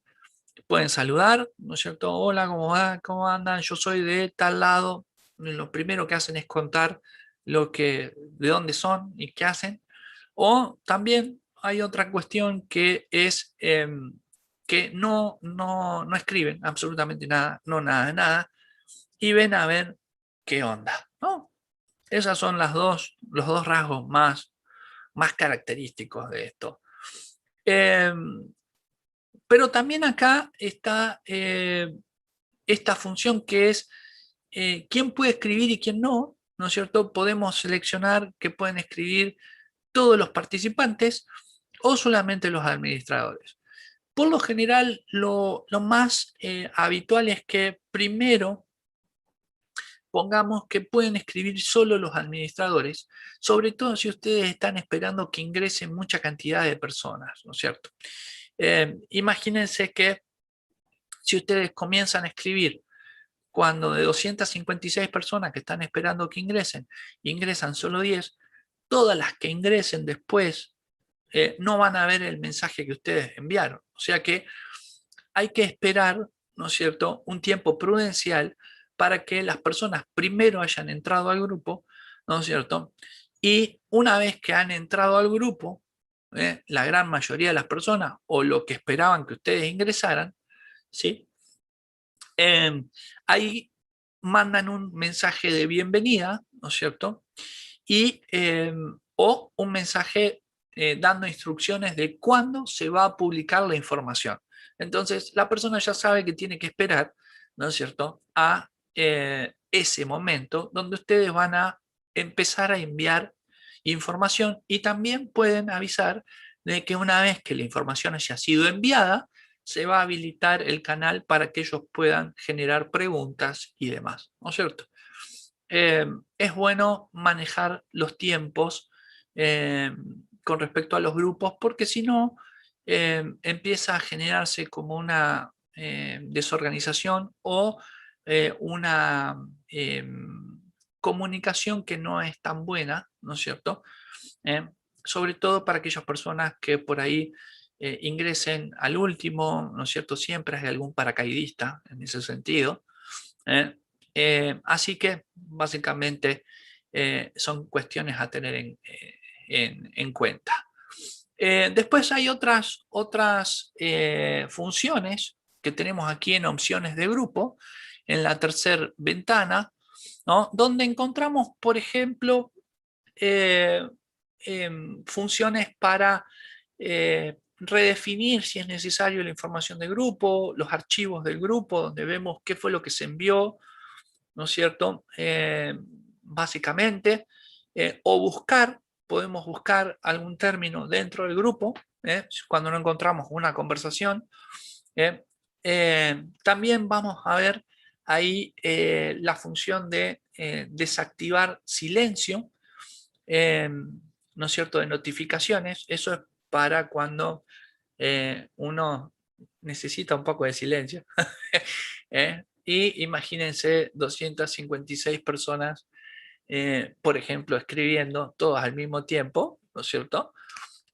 pueden saludar, ¿no es cierto? Hola, ¿cómo va? ¿Cómo andan? Yo soy de tal lado. Lo primero que hacen es contar de dónde son y qué hacen. O también hay otra cuestión que es que no escriben absolutamente nada, no nada de nada, y ven a ver qué onda, ¿no? Esos son los dos rasgos más característicos de esto. Pero también acá está esta función que es quién puede escribir y quién no, ¿no es cierto? Podemos seleccionar que pueden escribir todos los participantes o solamente los administradores. Por lo general, lo más habitual es que primero pongamos que pueden escribir solo los administradores, sobre todo si ustedes están esperando que ingresen mucha cantidad de personas, ¿no es cierto? Imagínense que si ustedes comienzan a escribir cuando de 256 personas que están esperando que ingresan solo 10, todas las que ingresen después no van a ver el mensaje que ustedes enviaron. O sea que hay que esperar, ¿no es cierto?, un tiempo prudencial para que las personas primero hayan entrado al grupo, ¿no es cierto? Y una vez que han entrado al grupo, la gran mayoría de las personas o lo que esperaban que ustedes ingresaran, ¿sí? Ahí mandan un mensaje de bienvenida, ¿no es cierto? Y, o un mensaje dando instrucciones de cuándo se va a publicar la información. Entonces, la persona ya sabe que tiene que esperar, ¿no es cierto?, a ese momento donde ustedes van a empezar a enviar información y también pueden avisar de que una vez que la información haya sido enviada, se va a habilitar el canal para que ellos puedan generar preguntas y demás, ¿no es cierto? Es bueno manejar los tiempos con respecto a los grupos, porque si no, empieza a generarse como una desorganización o una comunicación que no es tan buena, ¿no es cierto? Sobre todo para aquellas personas que por ahí ingresen al último, ¿no es cierto? Siempre hay algún paracaidista en ese sentido. Así que básicamente son cuestiones a tener en cuenta. Después hay otras funciones que tenemos aquí en opciones de grupo, en la tercera ventana, ¿no? Donde encontramos, por ejemplo, funciones para redefinir si es necesario la información de grupo, los archivos del grupo, donde vemos qué fue lo que se envió, ¿no es cierto? Básicamente, o buscar, podemos buscar algún término dentro del grupo, cuando no encontramos una conversación. También vamos a ver ahí la función de desactivar silencio, ¿no es cierto?, de notificaciones. Eso es para cuando uno necesita un poco de silencio. Y imagínense 256 personas, por ejemplo, escribiendo todas al mismo tiempo, ¿no es cierto?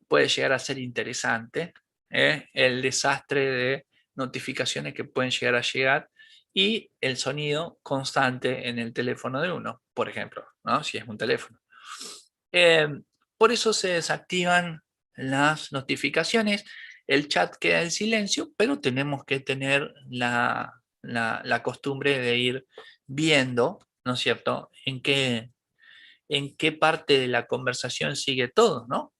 Puede llegar a ser interesante el desastre de notificaciones que pueden llegar y el sonido constante en el teléfono de uno, por ejemplo, ¿no? Si es un teléfono. Por eso se desactivan las notificaciones, el chat queda en silencio, pero tenemos que tener la costumbre de ir viendo, ¿no es cierto?, en qué parte de la conversación sigue todo, ¿no?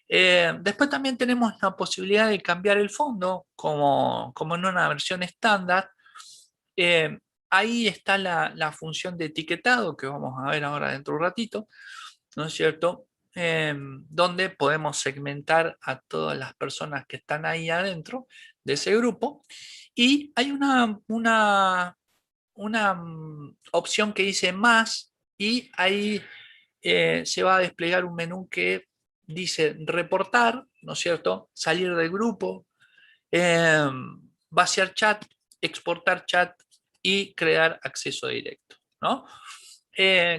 Después también tenemos la posibilidad de cambiar el fondo, como en una versión estándar. Ahí está la función de etiquetado, que vamos a ver ahora dentro de un ratito, ¿no es cierto? Donde podemos segmentar a todas las personas que están ahí adentro de ese grupo. Y hay una opción que dice más, y ahí se va a desplegar un menú que dice reportar, ¿no es cierto? Salir del grupo, vaciar chat, exportar chat y crear acceso directo, ¿no?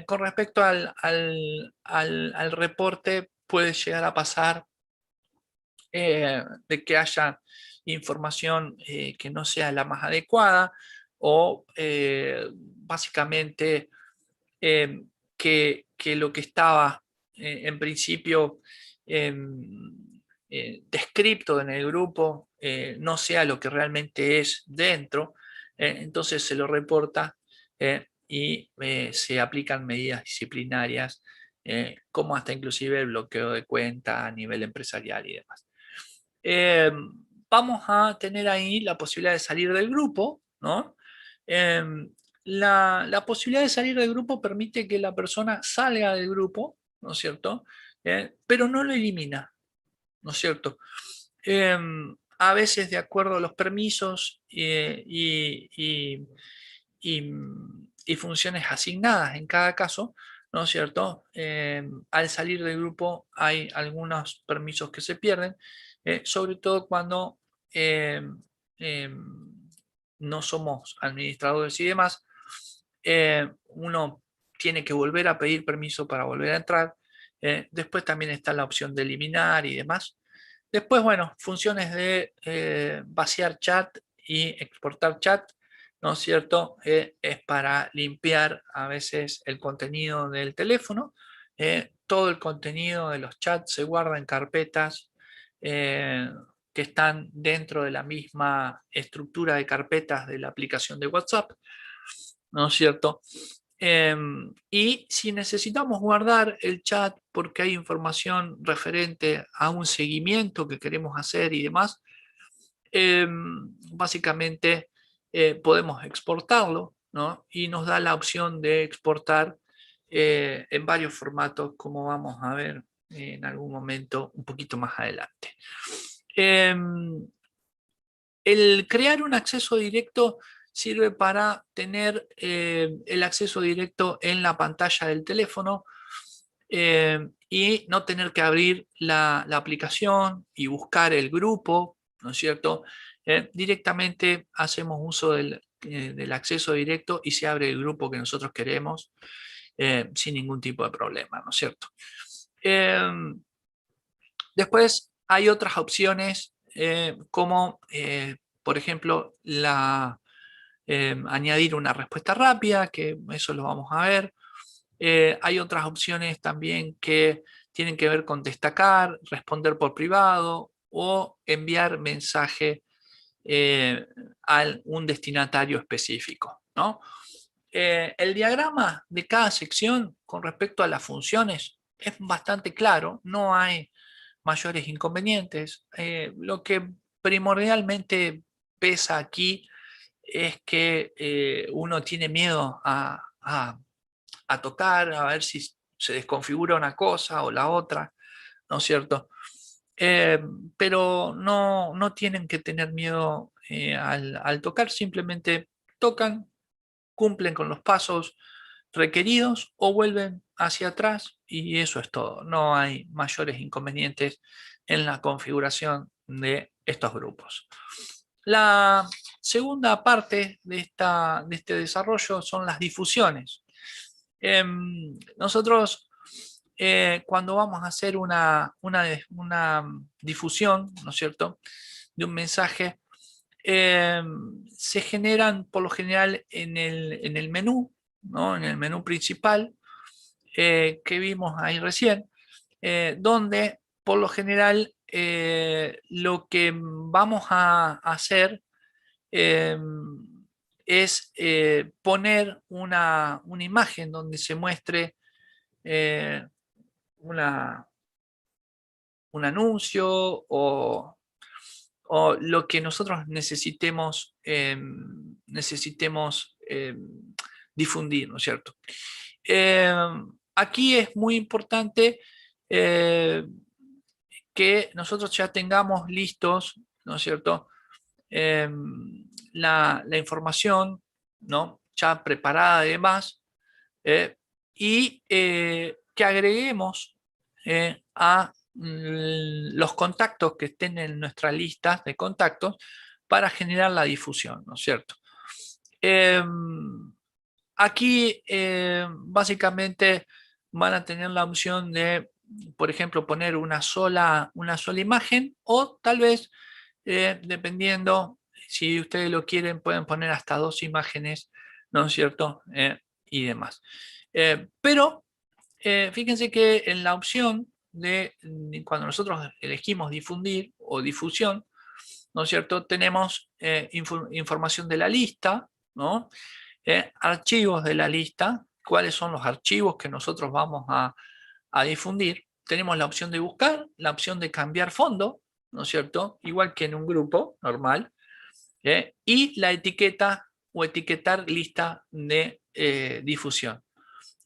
Con respecto al reporte, puede llegar a pasar de que haya información que no sea la más adecuada o básicamente que lo que estaba en principio descrito en el grupo no sea lo que realmente es dentro, entonces se lo reporta y se aplican medidas disciplinarias, como hasta inclusive el bloqueo de cuenta a nivel empresarial y demás. Vamos a tener ahí la posibilidad de salir del grupo, ¿no? La posibilidad de salir del grupo permite que la persona salga del grupo, ¿no es cierto? Pero no lo elimina, ¿no es cierto? A veces, de acuerdo a los permisos y funciones asignadas en cada caso, ¿no es cierto? Al salir del grupo hay algunos permisos que se pierden, sobre todo cuando no somos administradores y demás. Uno tiene que volver a pedir permiso para volver a entrar. Después también está la opción de eliminar y demás. Después, bueno, funciones de vaciar chat y exportar chat, ¿no es cierto? Es para limpiar a veces el contenido del teléfono. Todo el contenido de los chats se guarda en carpetas que están dentro de la misma estructura de carpetas de la aplicación de WhatsApp, ¿no es cierto? Y si necesitamos guardar el chat porque hay información referente a un seguimiento que queremos hacer y demás, básicamente podemos exportarlo, ¿no? Y nos da la opción de exportar en varios formatos, como vamos a ver en algún momento un poquito más adelante. El crear un acceso directo sirve para tener el acceso directo en la pantalla del teléfono y no tener que abrir la aplicación y buscar el grupo, ¿no es cierto? Directamente hacemos uso del acceso directo y se abre el grupo que nosotros queremos sin ningún tipo de problema, ¿no es cierto? Después hay otras opciones como, por ejemplo, añadir una respuesta rápida, que eso lo vamos a ver. Hay otras opciones también que tienen que ver con destacar, responder por privado o enviar mensaje a un destinatario específico, ¿no? El diagrama de cada sección con respecto a las funciones es bastante claro, no hay mayores inconvenientes. Lo que primordialmente pesa aquí es que uno tiene miedo a tocar, a ver si se desconfigura una cosa o la otra, ¿no es cierto? Eh, pero no tienen que tener miedo al tocar, simplemente tocan, cumplen con los pasos requeridos o vuelven hacia atrás y eso es todo. No hay mayores inconvenientes en la configuración de estos grupos. La segunda parte de este desarrollo son las difusiones. Nosotros cuando vamos a hacer una difusión, ¿no es cierto?, de un mensaje, se generan por lo general en el menú, ¿no?, en el menú principal que vimos ahí recién, donde por lo general lo que vamos a hacer es poner una imagen donde se muestre eh, una, un anuncio o lo que nosotros necesitemos difundir, ¿no es cierto? Aquí es muy importante eh, que nosotros ya tengamos listos, ¿no es cierto?, la información, ¿no?, ya preparada además, y que agreguemos a los contactos que estén en nuestra lista de contactos para generar la difusión, ¿no es cierto? Aquí básicamente van a tener la opción de, por ejemplo, poner una sola imagen o tal vez, dependiendo, si ustedes lo quieren, pueden poner hasta 2 imágenes, ¿no es cierto? Y demás. Pero fíjense que en la opción de cuando nosotros elegimos difundir o difusión, ¿no es cierto?, tenemos información de la lista, ¿no?, archivos de la lista, cuáles son los archivos que nosotros vamos a difundir. Tenemos la opción de buscar, la opción de cambiar fondo, ¿no es cierto?, igual que en un grupo normal, y la etiqueta o etiquetar lista de difusión.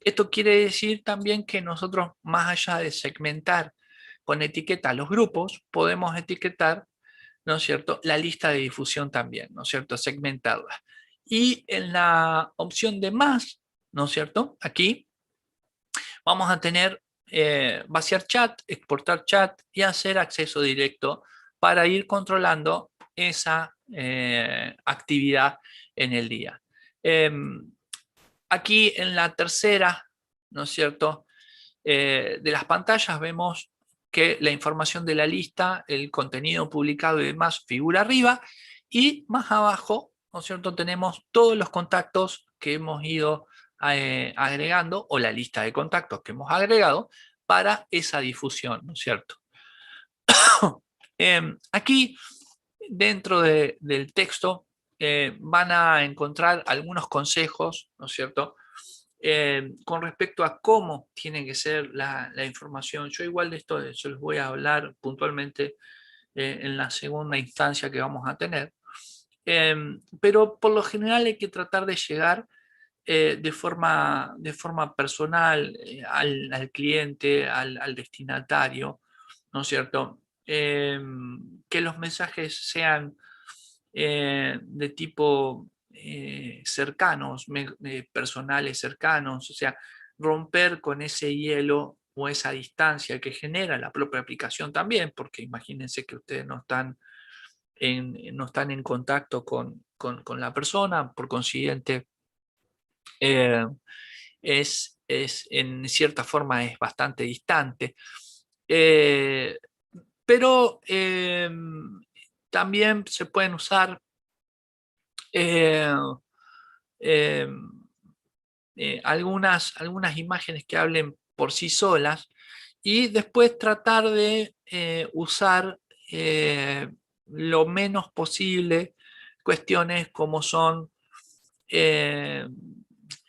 Esto quiere decir también que nosotros, más allá de segmentar con etiqueta los grupos, podemos etiquetar, ¿no es cierto?, la lista de difusión también, ¿no es cierto?, segmentarla. Y en la opción de más, ¿no es cierto?, aquí vamos a tener vaciar chat, exportar chat y hacer acceso directo para ir controlando esa actividad en el día. Aquí en la tercera, ¿no es cierto?, de las pantallas vemos que la información de la lista, el contenido publicado y demás figura arriba, y más abajo, ¿no es cierto?, tenemos todos los contactos que hemos ido agregando, o la lista de contactos que hemos agregado para esa difusión, ¿no es cierto? Aquí, dentro del texto, van a encontrar algunos consejos, ¿no es cierto?, con respecto a cómo tiene que ser la información. Yo igual de esto yo les voy a hablar puntualmente en la segunda instancia que vamos a tener. Pero por lo general hay que tratar de llegar de forma personal al cliente, al destinatario, ¿no es cierto? Que los mensajes sean de tipo cercanos, personales cercanos, o sea, romper con ese hielo o esa distancia que genera la propia aplicación también, porque imagínense que ustedes no están en contacto con la persona, por consiguiente, eh, en cierta forma es bastante distante. Eh, pero también se pueden usar eh, eh, algunas imágenes que hablen por sí solas y después tratar de usar lo menos posible cuestiones como son eh,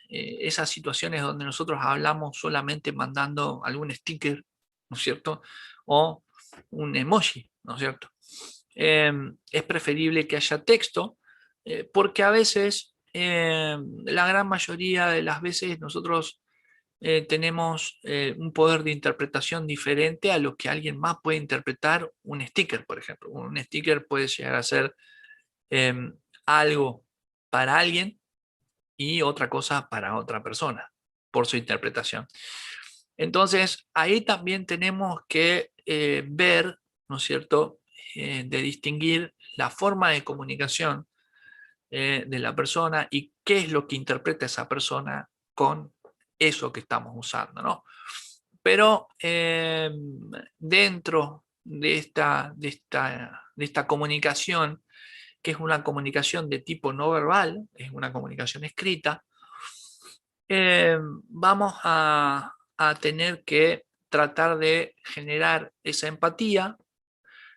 esas situaciones donde nosotros hablamos solamente mandando algún sticker, ¿no es cierto? O un emoji, ¿no es cierto? Es preferible que haya texto, porque a veces, la gran mayoría de las veces nosotros tenemos un poder de interpretación diferente a lo que alguien más puede interpretar un sticker, por ejemplo. Un sticker puede llegar a ser eh, algo para alguien y otra cosa para otra persona, por su interpretación. Entonces, ahí también tenemos que ver, ¿no es cierto?, de distinguir la forma de comunicación de la persona y qué es lo que interpreta esa persona con eso que estamos usando, ¿no? Pero dentro de esta comunicación, que es una comunicación de tipo no verbal, es una comunicación escrita, vamos a tener que tratar de generar esa empatía,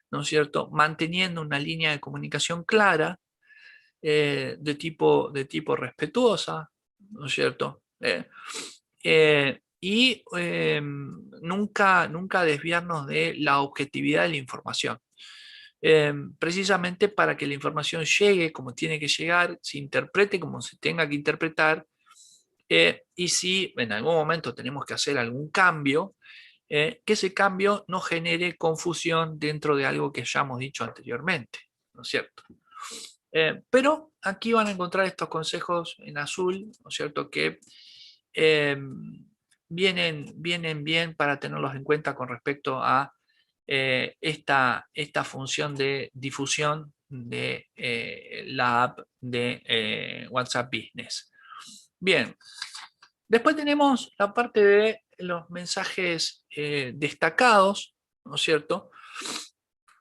¿no es cierto? Manteniendo una línea de comunicación clara, de tipo respetuosa, ¿no es cierto? Y nunca desviarnos de la objetividad de la información. Precisamente para que la información llegue como tiene que llegar, se interprete como se tenga que interpretar, y si en algún momento tenemos que hacer algún cambio, que ese cambio no genere confusión dentro de algo que ya hemos dicho anteriormente, ¿no es cierto? Pero aquí van a encontrar estos consejos en azul, ¿no es cierto?, que eh, vienen bien para tenerlos en cuenta con respecto a esta función de difusión de la app de WhatsApp Business. Bien, después tenemos la parte de los mensajes destacados, ¿no es cierto?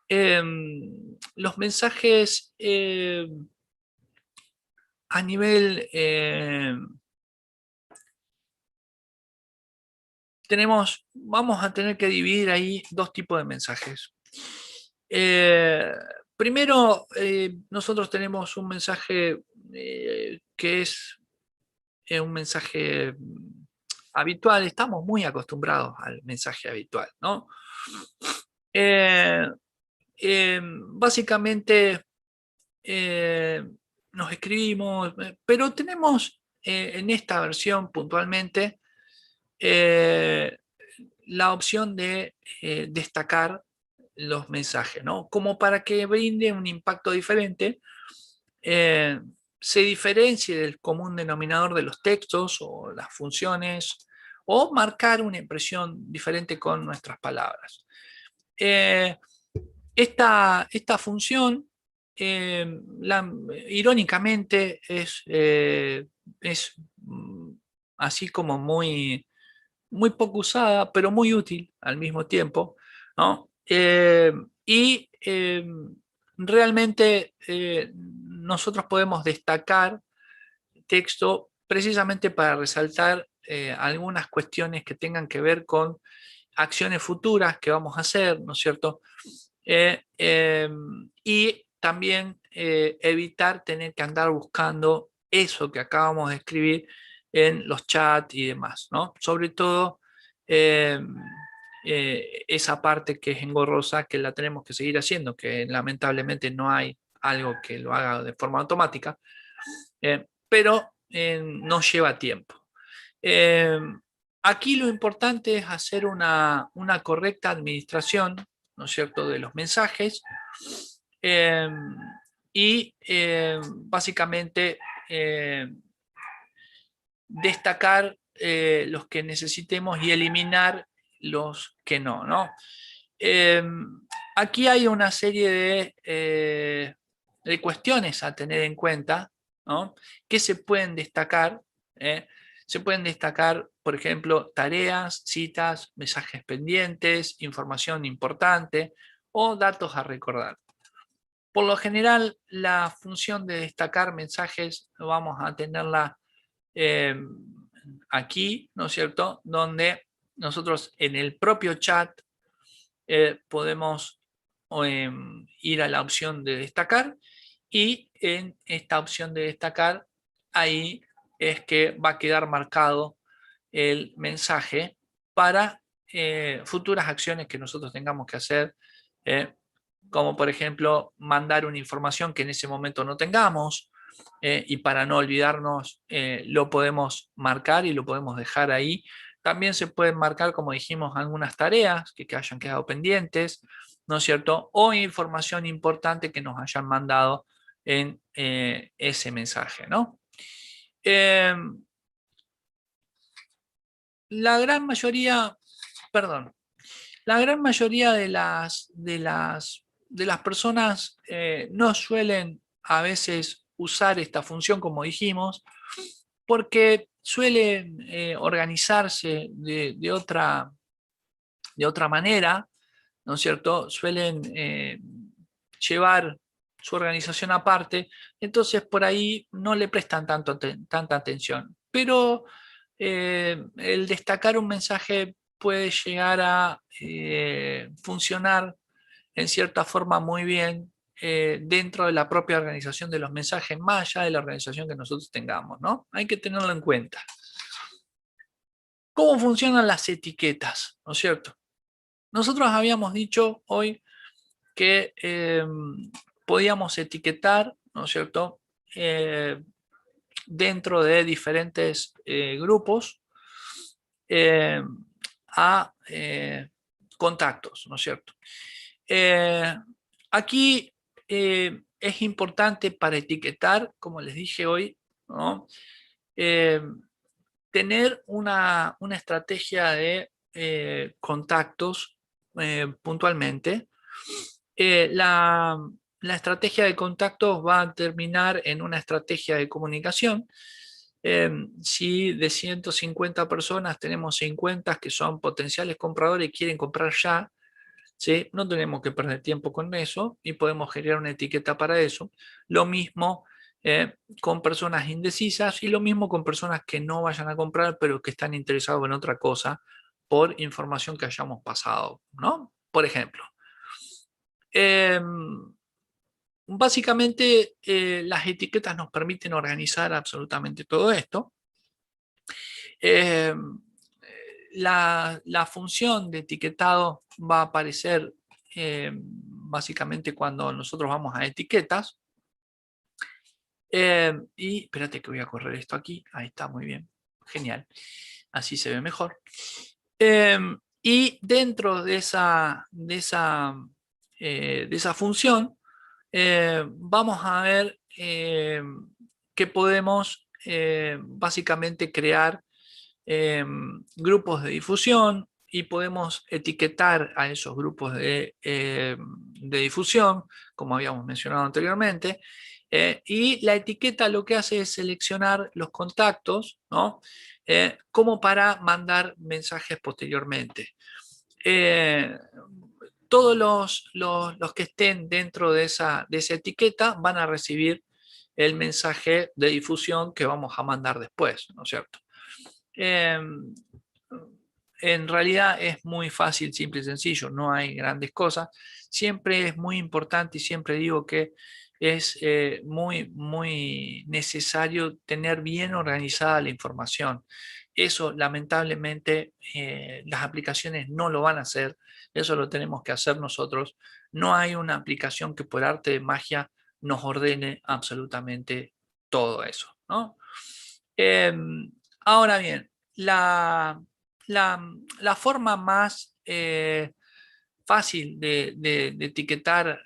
Los mensajes a nivel vamos a tener que dividir ahí dos tipos de mensajes. Primero, nosotros tenemos un mensaje que es un mensaje habitual, estamos muy acostumbrados al mensaje habitual, ¿no? Básicamente nos escribimos, pero tenemos en esta versión puntualmente eh, la opción de destacar los mensajes, ¿no? Como para que brinde un impacto diferente, eh, se diferencie del común denominador de los textos o las funciones, o marcar una impresión diferente con nuestras palabras. Eh, esta función, irónicamente, es así como muy poco usada, pero muy útil al mismo tiempo, ¿no? Y realmente nosotros podemos destacar texto precisamente para resaltar algunas cuestiones que tengan que ver con acciones futuras que vamos a hacer, ¿no es cierto? Y también evitar tener que andar buscando eso que acabamos de escribir en los chats y demás, ¿no? Sobre todo eh, esa parte que es engorrosa, que la tenemos que seguir haciendo, que lamentablemente no hay algo que lo haga de forma automática, pero no lleva tiempo. Eh, Aquí lo importante es hacer una correcta administración, ¿no es cierto?, de los mensajes, eh, y básicamente destacar los que necesitemos y eliminar los que no, ¿no? Aquí hay una serie de cuestiones a tener en cuenta, ¿no? Que se pueden destacar. Se pueden destacar, por ejemplo, tareas, citas, mensajes pendientes, información importante o datos a recordar. Por lo general, la función de destacar mensajes vamos a tenerla aquí, ¿no es cierto? Donde nosotros en el propio chat podemos ir a la opción de destacar y en esta opción de destacar, ahí es que va a quedar marcado el mensaje para futuras acciones que nosotros tengamos que hacer, como por ejemplo mandar una información que en ese momento no tengamos, y para no olvidarnos lo podemos marcar y lo podemos dejar ahí. También se pueden marcar, como dijimos, algunas tareas que hayan quedado pendientes, ¿no es cierto? O información importante que nos hayan mandado en ese mensaje, ¿no? La gran mayoría, perdón, la gran mayoría de las personas no suelen a veces usar esta función, como dijimos, porque suelen organizarse de otra manera, ¿no es cierto? Suelen llevar su organización aparte, entonces por ahí no le prestan tanta atención. Pero el destacar un mensaje puede llegar a funcionar en cierta forma muy bien dentro de la propia organización de los mensajes, más allá de la organización que nosotros tengamos, ¿no? Hay que tenerlo en cuenta. ¿Cómo funcionan las etiquetas? ¿No es cierto? Nosotros habíamos dicho hoy que podíamos etiquetar, ¿no es cierto?, dentro de diferentes grupos a contactos, ¿no es cierto? Aquí es importante para etiquetar, como les dije hoy, ¿no? Tener una estrategia de contactos puntualmente. La estrategia de contactos va a terminar en una estrategia de comunicación. Si de 150 personas tenemos 50 que son potenciales compradores y quieren comprar ya, ¿sí? No tenemos que perder tiempo con eso y podemos generar una etiqueta para eso. Lo mismo con personas indecisas y lo mismo con personas que no vayan a comprar pero que están interesados en otra cosa por información que hayamos pasado, ¿no? Por ejemplo. Básicamente las etiquetas nos permiten organizar absolutamente todo esto. La función de etiquetado va a aparecer básicamente cuando nosotros vamos a etiquetas. Y espérate que voy a correr esto aquí. Ahí está, muy bien. Genial. Así se ve mejor. Y dentro de esa función vamos a ver que podemos básicamente crear grupos de difusión y podemos etiquetar a esos grupos de difusión, como habíamos mencionado anteriormente, y la etiqueta lo que hace es seleccionar los contactos, ¿no? Como para mandar mensajes posteriormente. Todos los que estén dentro de esa etiqueta van a recibir el mensaje de difusión que vamos a mandar después, ¿no es cierto? En realidad es muy fácil, simple y sencillo, no hay grandes cosas. Siempre es muy importante y siempre digo que es muy, muy necesario tener bien organizada la información. Eso lamentablemente las aplicaciones no lo van a hacer, eso lo tenemos que hacer nosotros. No hay una aplicación que por arte de magia nos ordene absolutamente todo eso, ¿no? Ahora bien, la forma más fácil de etiquetar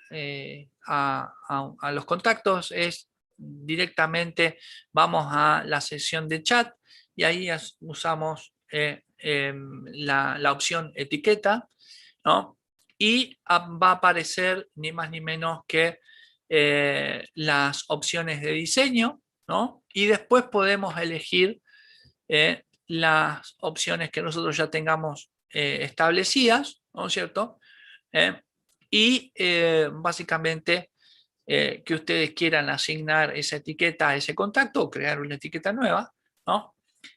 a los contactos es directamente vamos a la sesión de chat y ahí usamos la opción etiqueta, ¿no? Y va a aparecer ni más ni menos que las opciones de diseño, ¿no? Y después podemos elegir las opciones que nosotros ya tengamos establecidas, ¿no es cierto? Y básicamente que ustedes quieran asignar esa etiqueta a ese contacto o crear una etiqueta nueva, ¿no?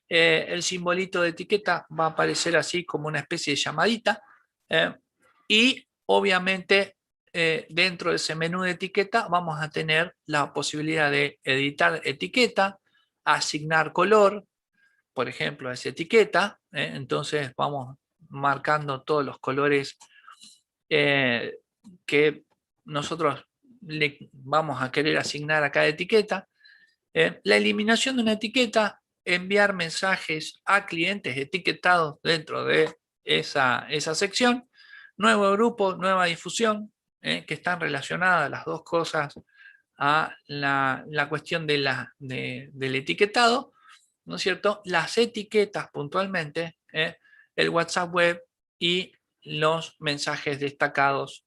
El simbolito de etiqueta va a aparecer así como una especie de llamadita y obviamente dentro de ese menú de etiqueta vamos a tener la posibilidad de editar etiqueta, asignar color, por ejemplo, a esa etiqueta. Entonces vamos marcando todos los colores que nosotros le vamos a querer asignar a cada etiqueta. La eliminación de una etiqueta, enviar mensajes a clientes etiquetados dentro de esa sección, nuevo grupo, nueva difusión, que están relacionadas las dos cosas a la cuestión del etiquetado, ¿no es cierto? Las etiquetas puntualmente, el WhatsApp web y los mensajes destacados.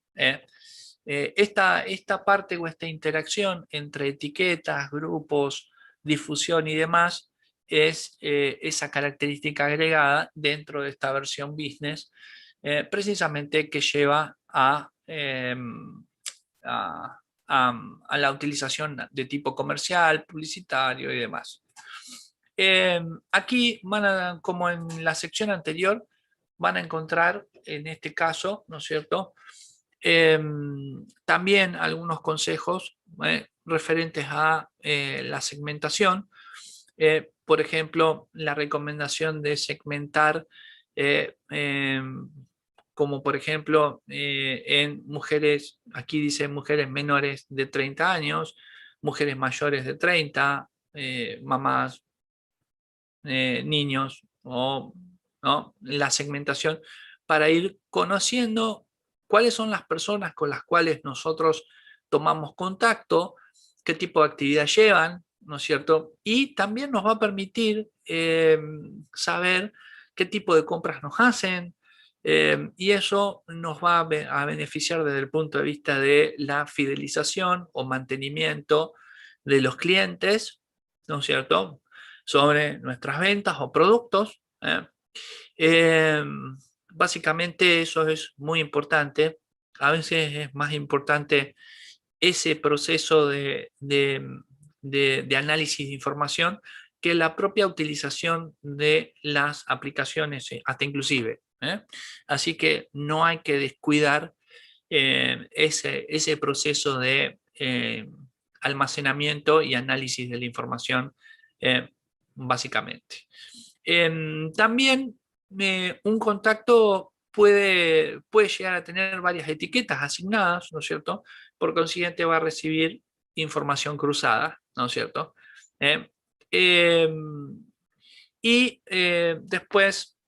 Esta parte o esta interacción entre etiquetas, grupos, difusión y demás es esa característica agregada dentro de esta versión business, precisamente que lleva a, a la utilización de tipo comercial, publicitario y demás. Aquí como en la sección anterior, van a encontrar en este caso, ¿no es cierto? También algunos consejos referentes a la segmentación. Por ejemplo, la recomendación de segmentar como por ejemplo en mujeres, aquí dice mujeres menores de 30 años, mujeres mayores de 30, mamás, niños, o ¿no? La segmentación para ir conociendo cuáles son las personas con las cuales nosotros tomamos contacto, qué tipo de actividad llevan, ¿no es cierto? Y también nos va a permitir saber qué tipo de compras nos hacen, y eso nos va a beneficiar desde el punto de vista de la fidelización o mantenimiento de los clientes, ¿no es cierto?, sobre nuestras ventas o productos. Eh, Básicamente eso es muy importante. A veces es más importante ese proceso de análisis de información que la propia utilización de las aplicaciones, hasta inclusive. Así que no hay que descuidar ese proceso de almacenamiento y análisis de la información, básicamente. También un contacto puede llegar a tener varias etiquetas asignadas, ¿no es cierto? Por consiguiente va a recibir información cruzada, ¿no es cierto? Eh, eh, Después,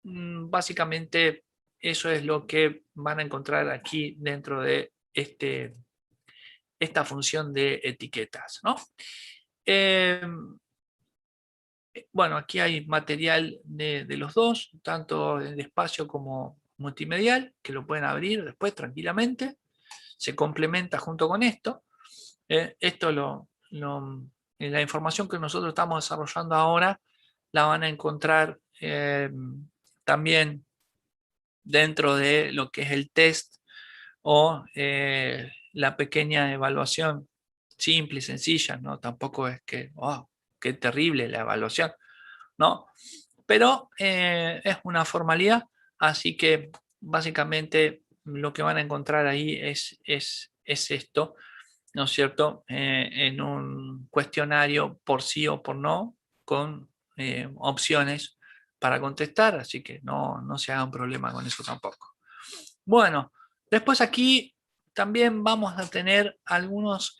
básicamente, eso es lo que van a encontrar aquí dentro de esta función de etiquetas, ¿no? Bueno, aquí hay material de los dos, tanto de espacio como multimedial, que lo pueden abrir después tranquilamente. Se complementa junto con esto. Esto la información que nosotros estamos desarrollando ahora la van a encontrar también dentro de lo que es el test o la pequeña evaluación simple y sencilla, ¿no? Tampoco es que, wow, qué terrible la evaluación, ¿no? Pero es una formalidad, así que básicamente lo que van a encontrar ahí es esto, ¿no es cierto? En un cuestionario por sí o por no, con opciones para contestar, así que no se hagan problema con eso tampoco. Bueno, después aquí también vamos a tener algunos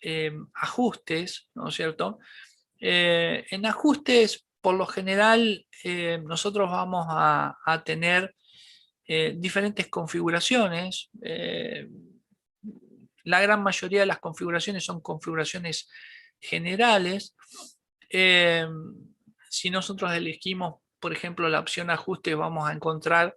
ajustes, ¿no es cierto? En ajustes, por lo general, nosotros vamos a tener diferentes configuraciones. La gran mayoría de las configuraciones son configuraciones generales. Si nosotros elegimos por ejemplo, la opción ajustes vamos a encontrar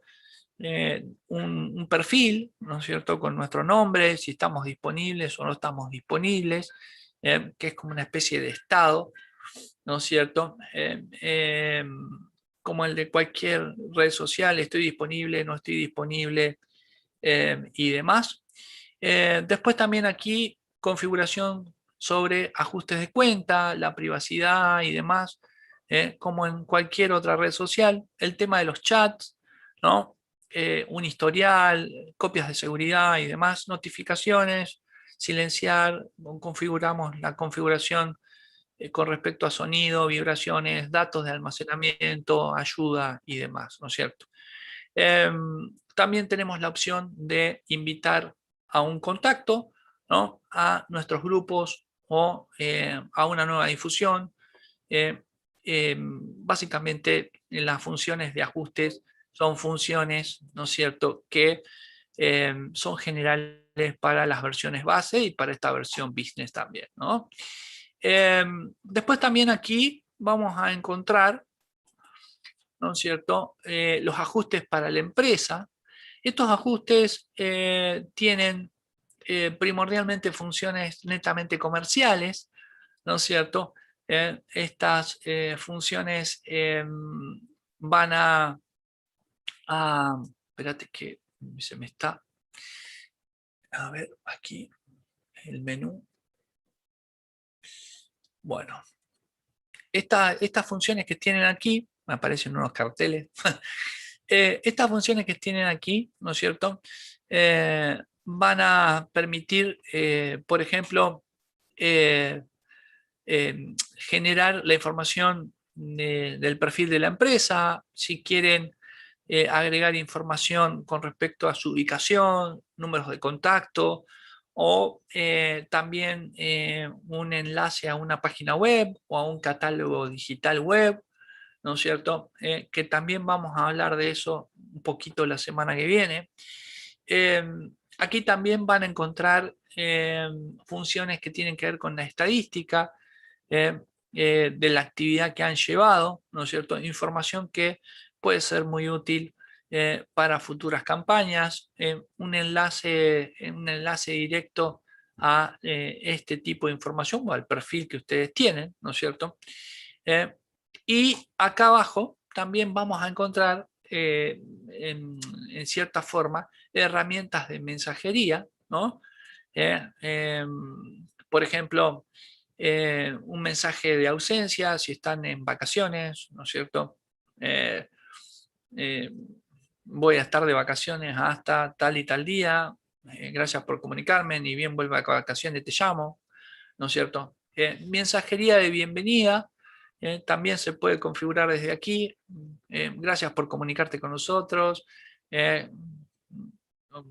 un perfil, ¿no es cierto?, con nuestro nombre, si estamos disponibles o no estamos disponibles, que es como una especie de estado, ¿no es cierto? Como el de cualquier red social, estoy disponible, no estoy disponible y demás. Después también aquí configuración sobre ajustes de cuenta, la privacidad y demás, como en cualquier otra red social. El tema de los chats, ¿no? Un historial, copias de seguridad y demás, notificaciones, silenciar, configuramos la configuración con respecto a sonido, vibraciones, datos de almacenamiento, ayuda y demás, ¿no es cierto? También tenemos la opción de invitar a un contacto, ¿no?, a nuestros grupos o a una nueva difusión. Básicamente las funciones de ajustes son funciones, ¿no es cierto?, que son generales para las versiones base y para esta versión business también, ¿no? Después también aquí vamos a encontrar, ¿no es cierto?, los ajustes para la empresa. Estos ajustes tienen primordialmente funciones netamente comerciales, ¿no es cierto? Estas funciones van espérate que se me está, a ver, aquí el menú. Bueno, estas funciones que tienen aquí, me aparecen unos carteles, estas funciones que tienen aquí, ¿no es cierto?, van a permitir, por ejemplo, eh, generar la información del perfil de la empresa, si quieren agregar información con respecto a su ubicación, números de contacto, o también un enlace a una página web o a un catálogo digital web, ¿no es cierto? Que también vamos a hablar de eso un poquito la semana que viene. Aquí también van a encontrar funciones que tienen que ver con la estadística de la actividad que han llevado, ¿no es cierto? Información que puede ser muy útil para futuras campañas, un enlace directo a este tipo de información o al perfil que ustedes tienen, ¿no es cierto? Y acá abajo también vamos a encontrar en cierta forma herramientas de mensajería, ¿no? Por ejemplo, un mensaje de ausencia si están en vacaciones, ¿no es cierto? Eh, eh, Voy a estar de vacaciones hasta tal y tal día, gracias por comunicarme, ni bien vuelva a vacaciones te llamo, ¿no es cierto? Mensajería de bienvenida, también se puede configurar desde aquí, gracias por comunicarte con nosotros,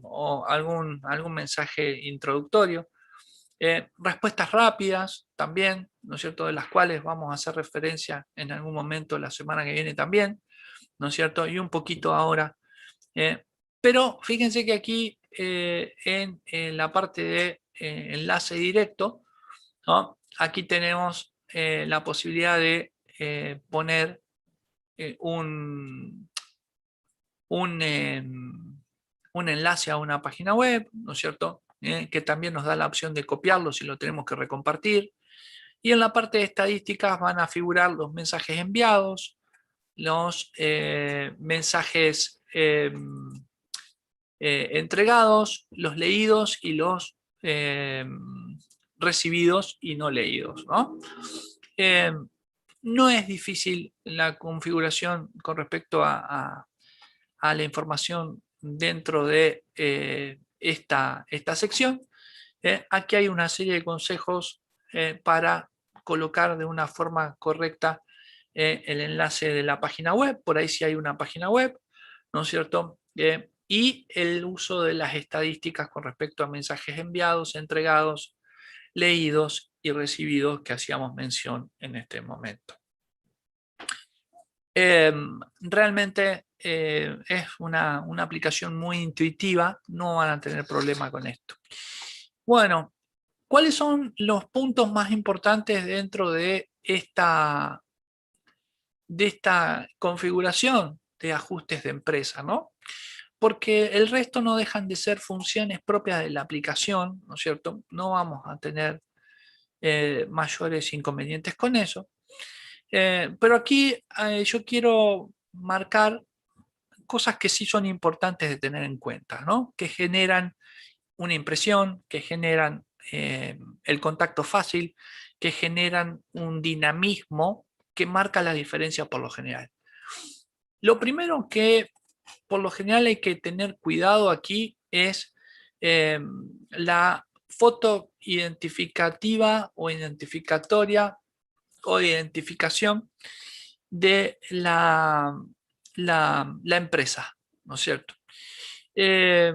o algún mensaje introductorio. Respuestas rápidas también, ¿no es cierto?, de las cuales vamos a hacer referencia en algún momento la semana que viene también, ¿no es cierto?, y un poquito ahora. Pero fíjense que aquí en la parte de enlace directo, ¿no?, aquí tenemos la posibilidad de poner un, un enlace a una página web, ¿no es cierto?, que también nos da la opción de copiarlo si lo tenemos que recompartir. Y en la parte de estadísticas van a figurar los mensajes enviados, los mensajes entregados, los leídos y los recibidos y no leídos, ¿no? No es difícil la configuración con respecto a la información dentro de esta sección. Aquí hay una serie de consejos para colocar de una forma correcta el enlace de la página web, por ahí sí hay una página web, ¿no es cierto? Y el uso de las estadísticas con respecto a mensajes enviados, entregados, leídos y recibidos que hacíamos mención en este momento. Realmente es una aplicación muy intuitiva, no van a tener problema con esto. Bueno, ¿cuáles son los puntos más importantes dentro de esta de esta configuración de ajustes de empresa, ¿no? Porque el resto no dejan de ser funciones propias de la aplicación, ¿no es cierto? No vamos a tener mayores inconvenientes con eso. Pero aquí yo quiero marcar cosas que sí son importantes de tener en cuenta, ¿no? Que generan una impresión, que generan el contacto fácil, que generan un dinamismo que marca la diferencia por lo general. Lo primero que por lo general hay que tener cuidado aquí es la foto identificativa o identificatoria o de identificación de la empresa, ¿no es cierto? Eh,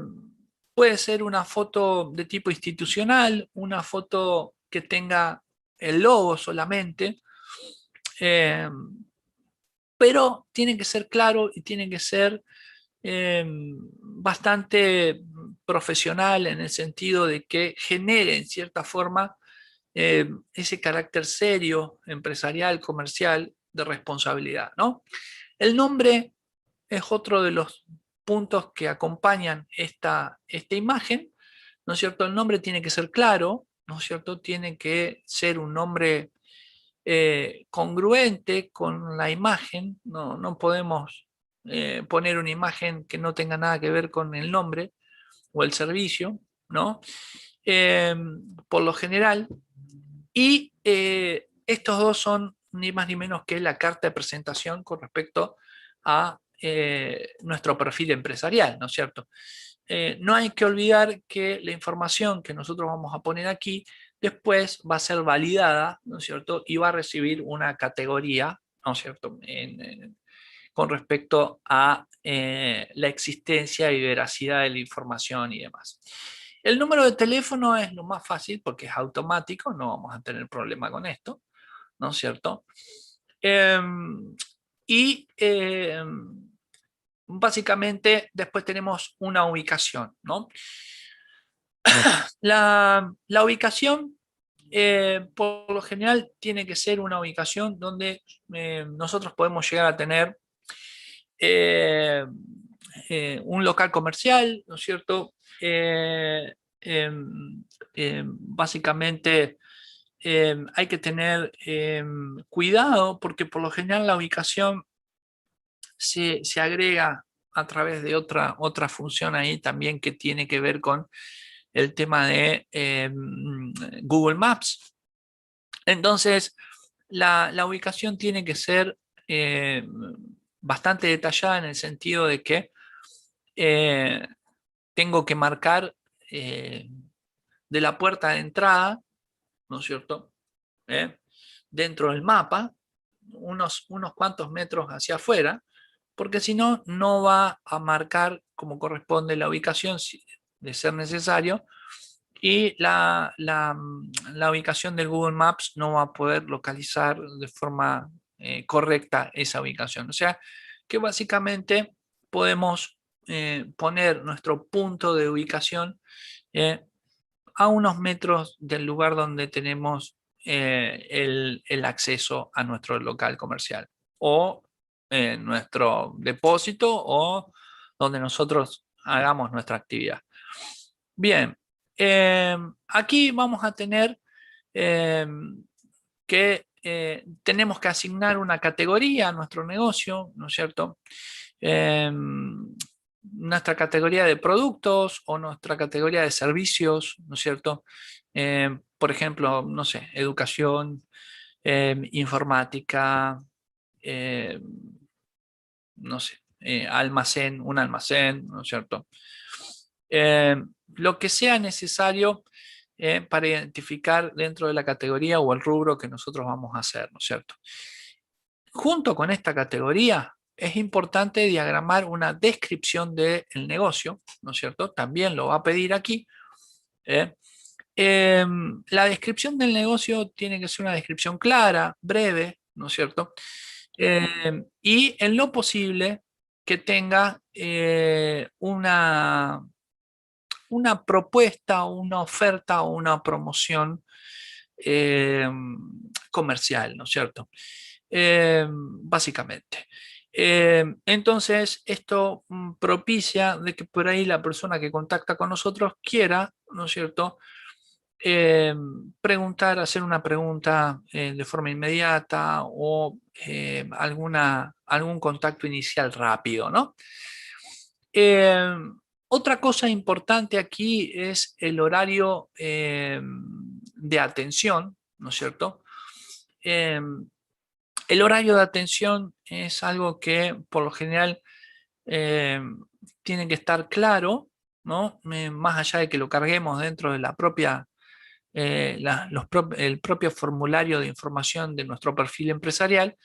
Puede ser una foto de tipo institucional, una foto que tenga el logo solamente, eh, pero tiene que ser claro y tiene que ser bastante profesional en el sentido de que genere en cierta forma ese carácter serio, empresarial, comercial, de responsabilidad, ¿no? El nombre es otro de los puntos que acompañan esta imagen, ¿no es cierto? El nombre tiene que ser claro, ¿no es cierto? Tiene que ser un nombre congruente con la imagen, no podemos poner una imagen que no tenga nada que ver con el nombre o el servicio, ¿no? Eh, por lo general, y estos dos son ni más ni menos que la carta de presentación con respecto a nuestro perfil empresarial, ¿no es cierto? No hay que olvidar que la información que nosotros vamos a poner aquí después va a ser validada, ¿no es cierto? Y va a recibir una categoría, ¿no es cierto? Con respecto a la existencia y veracidad de la información y demás. El número de teléfono es lo más fácil porque es automático, no vamos a tener problema con esto, ¿no es cierto? Y básicamente después tenemos una ubicación, ¿no? La ubicación, por lo general, tiene que ser una ubicación donde nosotros podemos llegar a tener eh, un local comercial, ¿no es cierto? Básicamente hay que tener cuidado porque por lo general la ubicación se agrega a través de otra función ahí también que tiene que ver con el tema de Google Maps. Entonces, la ubicación tiene que ser eh, bastante detallada en el sentido de que eh, tengo que marcar de la puerta de entrada, ¿no es cierto? Dentro del mapa, unos cuantos metros hacia afuera, porque si no, no va a marcar como corresponde la ubicación de ser necesario y la ubicación del Google Maps no va a poder localizar de forma correcta esa ubicación. O sea que básicamente podemos poner nuestro punto de ubicación eh, a unos metros del lugar donde tenemos el acceso a nuestro local comercial o nuestro depósito o donde nosotros hagamos nuestra actividad. Bien, aquí vamos a tener eh, que tenemos que asignar una categoría a nuestro negocio, ¿no es cierto? Nuestra categoría de productos o nuestra categoría de servicios, ¿no es cierto? Por ejemplo, no sé, educación, informática, eh, no sé, almacén, un almacén, ¿no es cierto? Eh, lo que sea necesario para identificar dentro de la categoría o el rubro que nosotros vamos a hacer, ¿no es cierto? Junto con esta categoría, es importante diagramar una descripción del negocio, ¿no es cierto? También lo va a pedir aquí. ¿eh? La descripción del negocio tiene que ser una descripción clara, breve, ¿no es cierto? Y en lo posible que tenga una propuesta, una oferta o una promoción eh, comercial, ¿no es cierto? básicamente. Entonces, esto propicia de que por ahí la persona que contacta con nosotros quiera, ¿no es cierto?, preguntar, hacer una pregunta de forma inmediata o algún contacto inicial rápido, ¿no? Eh, Otra cosa importante aquí es el horario de atención, ¿no es cierto? Eh, el horario de atención es algo que por lo general eh, tiene que estar claro, ¿no? Más allá de que lo carguemos dentro de la propia, el propio formulario de información de nuestro perfil empresarial.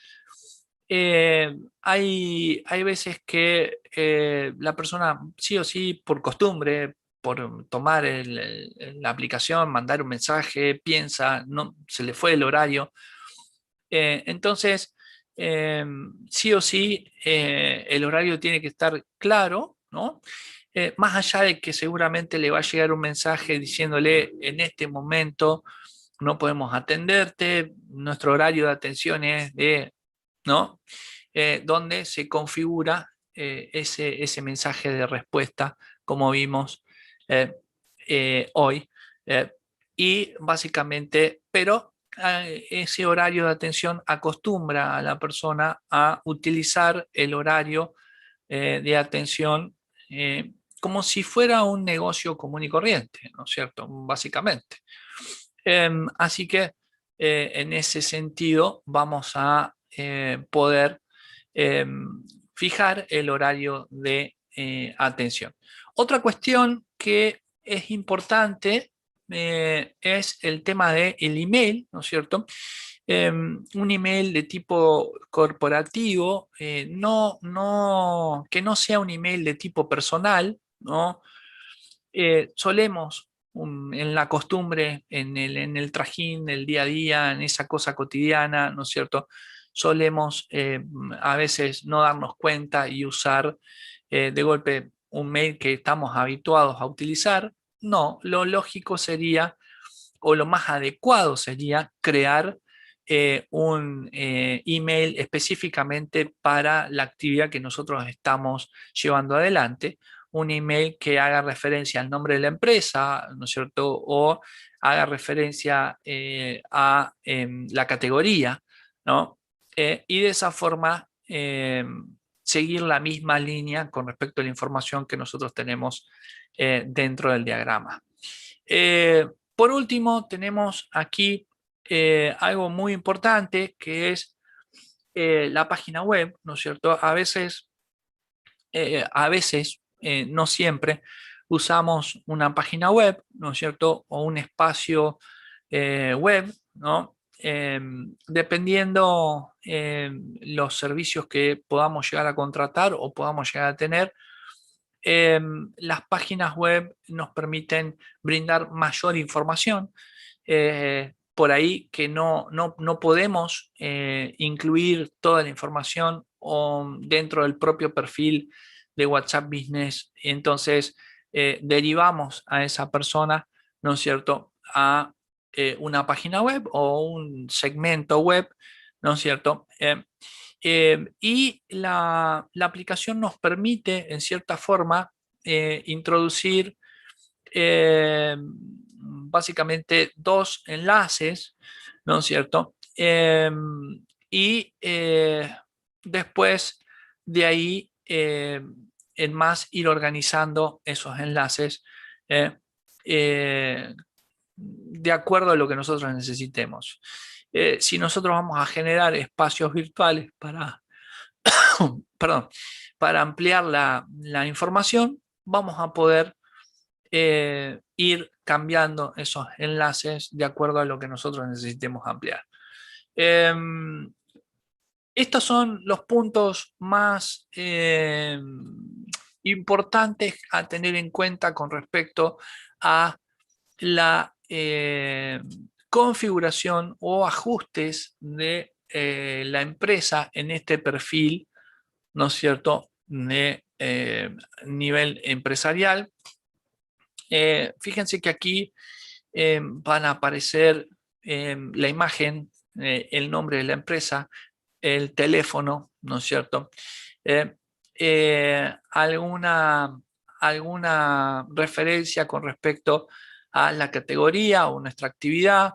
Hay veces que la persona sí o sí, por costumbre, por tomar la aplicación, mandar un mensaje, piensa, no, se le fue el horario. Entonces, sí o sí, el horario tiene que estar claro, ¿no? Más allá de que seguramente le va a llegar un mensaje diciéndole en este momento no podemos atenderte, nuestro horario de atención es de, ¿no? Donde se configura ese mensaje de respuesta, como vimos eh, hoy. eh, y básicamente, pero ese horario de atención acostumbra a la persona a utilizar el horario de atención como si fuera un negocio común y corriente, ¿no es cierto? Básicamente. Así que en ese sentido vamos a poder fijar el horario de atención. Otra cuestión que es importante es el tema del email, ¿no es cierto? Un email de tipo corporativo, que no sea un email de tipo personal, ¿no? Solemos en la costumbre, en el trajín del día a día, en esa cosa cotidiana, ¿no es cierto? Solemos a veces no darnos cuenta y usar de golpe un mail que estamos habituados a utilizar. No, lo lógico sería, o lo más adecuado sería crear un email específicamente para la actividad que nosotros estamos llevando adelante, un email que haga referencia al nombre de la empresa, ¿no es cierto? O haga referencia a la categoría, ¿no? Y de esa forma seguir la misma línea con respecto a la información que nosotros tenemos dentro del diagrama. Por último, tenemos aquí algo muy importante que es la página web, ¿no es cierto? A veces, no siempre, usamos una página web, ¿no es cierto? O un espacio web, ¿no? Dependiendo los servicios que podamos llegar a contratar o podamos llegar a tener, las páginas web nos permiten brindar mayor información. Por ahí que no podemos incluir toda la información dentro del propio perfil de WhatsApp Business. Entonces, derivamos a esa persona, ¿no es cierto?, a una página web o un segmento web, ¿no es cierto? Y la aplicación nos permite, en cierta forma, introducir básicamente dos enlaces, ¿no es cierto? Y después de ahí, en más, ir organizando esos enlaces eh, eh, de acuerdo a lo que nosotros necesitemos. Si nosotros vamos a generar espacios virtuales perdón, para ampliar la información, vamos a poder ir cambiando esos enlaces de acuerdo a lo que nosotros necesitemos ampliar. Estos son los puntos más importantes a tener en cuenta con respecto a la configuración o ajustes de la empresa en este perfil, ¿no es cierto?, de nivel empresarial. Fíjense que aquí van a aparecer la imagen, el nombre de la empresa, el teléfono, ¿no es cierto? Eh, alguna referencia con respecto a la categoría o nuestra actividad,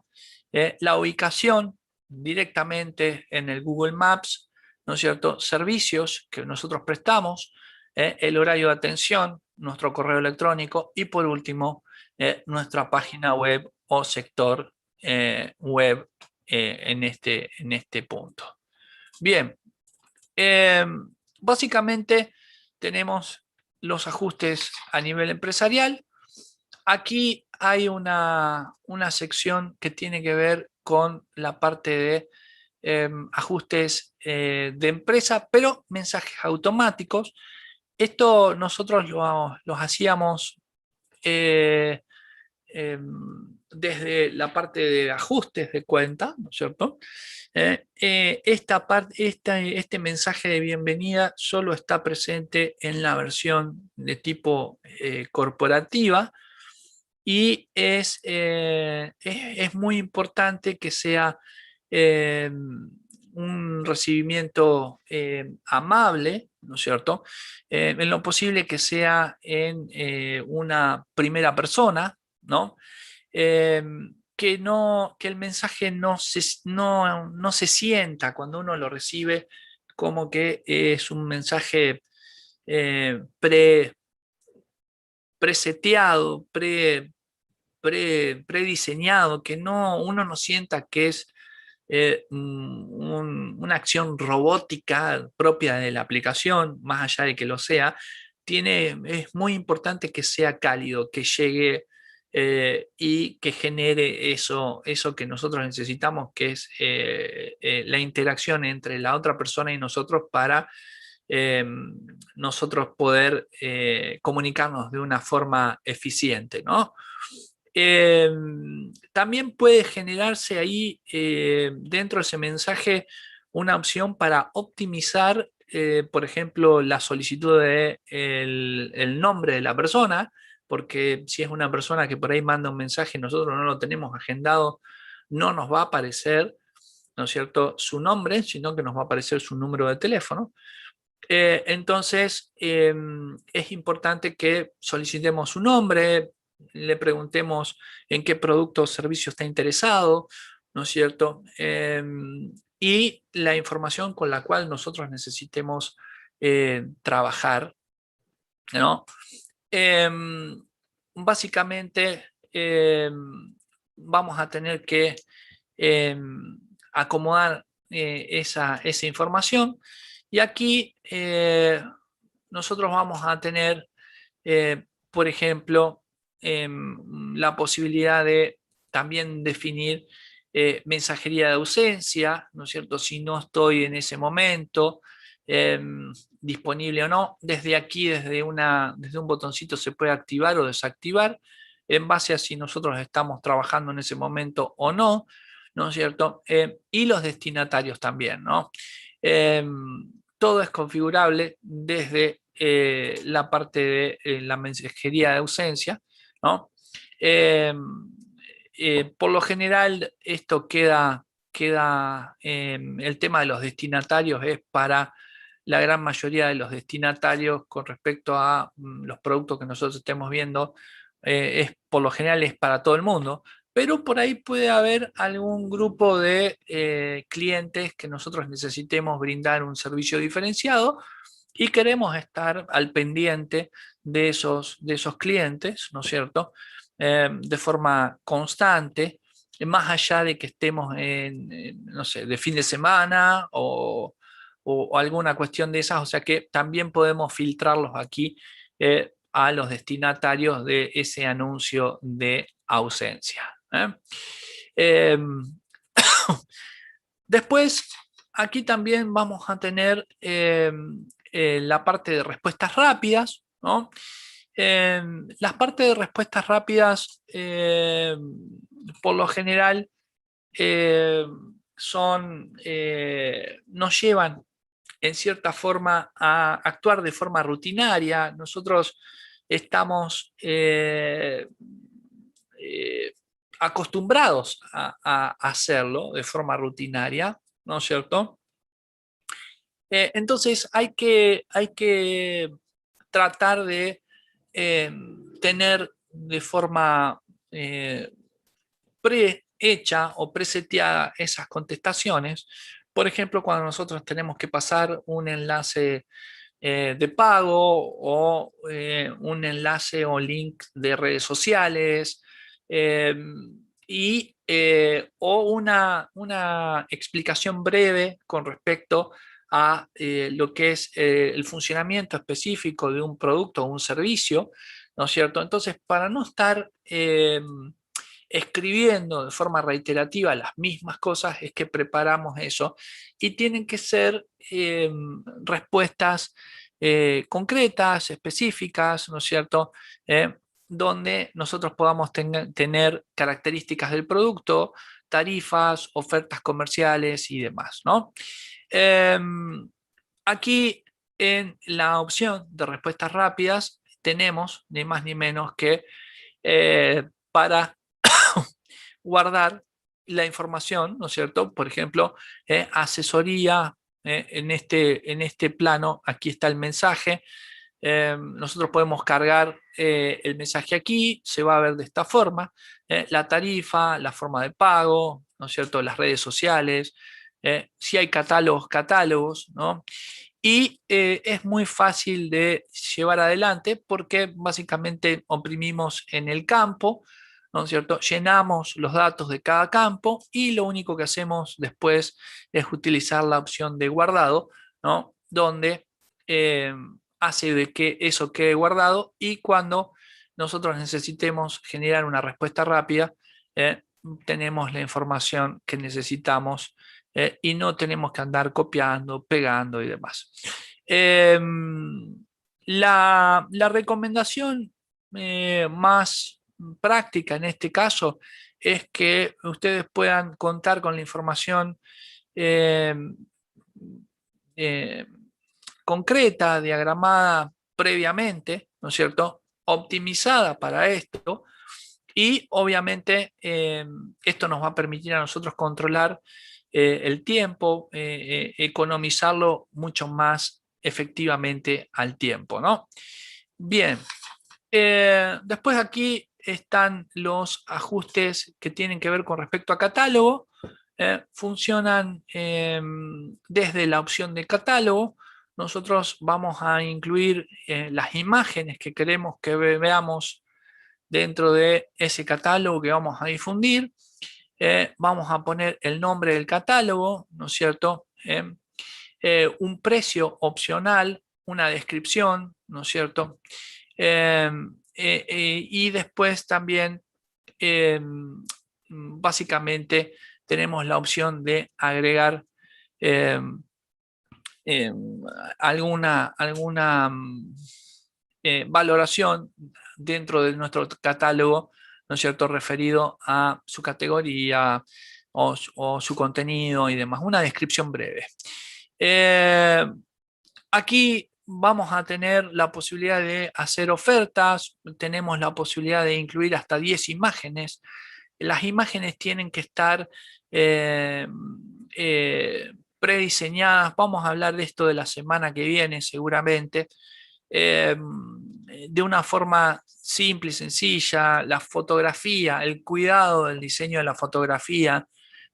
la ubicación directamente en el Google Maps, ¿no es cierto? Servicios que nosotros prestamos, el horario de atención, nuestro correo electrónico y por último, nuestra página web o sector web en este punto. Bien, eh, básicamente tenemos los ajustes a nivel empresarial. Aquí hay una sección que tiene que ver con la parte de ajustes de empresa, pero mensajes automáticos. Esto nosotros los hacíamos eh, eh, desde la parte de ajustes de cuenta, ¿no es cierto? Este mensaje de bienvenida solo está presente en la versión de tipo corporativa y es muy importante que sea un recibimiento amable, ¿no es cierto? En lo posible que sea en una primera persona, ¿no? Eh, que el mensaje no se sienta cuando uno lo recibe como que es un mensaje preseteado, prediseñado, que uno no sienta que es una acción robótica propia de la aplicación, más allá de que lo sea. Es muy importante que sea cálido, que llegue y que genere eso que nosotros necesitamos, que es la interacción entre la otra persona y nosotros para eh, nosotros poder comunicarnos de una forma eficiente, ¿no? Eh, También puede generarse ahí dentro de ese mensaje una opción para optimizar, por ejemplo, la solicitud de el nombre de la persona, porque si es una persona que por ahí manda un mensaje y nosotros no lo tenemos agendado, no nos va a aparecer, ¿no es cierto?, su nombre, sino que nos va a aparecer su número de teléfono. Entonces, es importante que solicitemos su nombre, le preguntemos en qué producto o servicio está interesado, ¿no es cierto? Y la información con la cual nosotros necesitemos trabajar, ¿no? Básicamente, vamos a tener que acomodar esa información y aquí nosotros vamos a tener, por ejemplo, la posibilidad de también definir mensajería de ausencia, ¿no es cierto? Si no estoy en ese momento disponible o no. Desde aquí, desde un botoncito se puede activar o desactivar en base a si nosotros estamos trabajando en ese momento o no, ¿no es cierto? Y los destinatarios también, ¿no? Eh, Todo es configurable desde la parte de la mensajería de ausencia, ¿no? Eh, por lo general, esto el tema de los destinatarios es para la gran mayoría de los destinatarios con respecto a los productos que nosotros estemos viendo, por lo general es para todo el mundo, pero por ahí puede haber algún grupo de clientes que nosotros necesitemos brindar un servicio diferenciado y queremos estar al pendiente de esos clientes, ¿no es cierto? De forma constante, más allá de que estemos no sé, de fin de semana o alguna cuestión de esas, o sea que también podemos filtrarlos aquí a los destinatarios de ese anuncio de ausencia. Eh, Después, aquí también vamos a tener la parte de respuestas rápidas, ¿no? Las partes de respuestas rápidas, por lo general, eh, nos llevan en cierta forma a actuar de forma rutinaria. Nosotros estamos eh, acostumbrados a hacerlo de forma rutinaria, ¿no es cierto? Entonces hay que tratar de tener de forma prehecha o preseteada esas contestaciones. Por ejemplo, cuando nosotros tenemos que pasar un enlace de pago o un enlace o link de redes sociales eh, o una explicación breve con respecto a lo que es el funcionamiento específico de un producto o un servicio, ¿no es cierto? Entonces, para no estar escribiendo de forma reiterativa las mismas cosas, es que preparamos eso y tienen que ser respuestas concretas, específicas, ¿no es cierto? Donde nosotros podamos tener características del producto, tarifas, ofertas comerciales y demás, ¿no? Aquí en la opción de respuestas rápidas tenemos ni más ni menos que para guardar la información, ¿no es cierto? Por ejemplo, asesoría en este plano, aquí está el mensaje. Nosotros podemos cargar el mensaje aquí, se va a ver de esta forma, la tarifa, la forma de pago, ¿no es cierto? Las redes sociales, si hay catálogos, ¿no? Y es muy fácil de llevar adelante porque básicamente oprimimos en el campo, ¿no es cierto? Llenamos los datos de cada campo y lo único que hacemos después es utilizar la opción de guardado, ¿no? Donde eh, hace de que eso quede guardado y cuando nosotros necesitemos generar una respuesta rápida, tenemos la información que necesitamos y no tenemos que andar copiando, pegando y demás. Eh, la recomendación más práctica en este caso es que ustedes puedan contar con la información eh, eh, concreta, diagramada previamente, ¿no es cierto? Optimizada para esto y obviamente esto nos va a permitir a nosotros controlar el tiempo, economizarlo mucho más efectivamente al tiempo, ¿no? Bien, después aquí están los ajustes que tienen que ver con respecto a catálogo. Funcionan desde la opción de catálogo. Nosotros vamos a incluir las imágenes que queremos que veamos dentro de ese catálogo que vamos a difundir. Vamos a poner el nombre del catálogo, ¿no es cierto? Un precio opcional, una descripción, ¿no es cierto? Y después también, básicamente, tenemos la opción de agregar eh, eh, alguna valoración dentro de nuestro catálogo, ¿no es cierto?, referido a su categoría o su contenido y demás, una descripción breve. Aquí vamos a tener la posibilidad de hacer ofertas, tenemos la posibilidad de incluir hasta 10 imágenes. Las imágenes tienen que estar eh, prediseñadas, vamos a hablar de esto de la semana que viene seguramente, eh, de una forma simple y sencilla, la fotografía, el cuidado del diseño de la fotografía,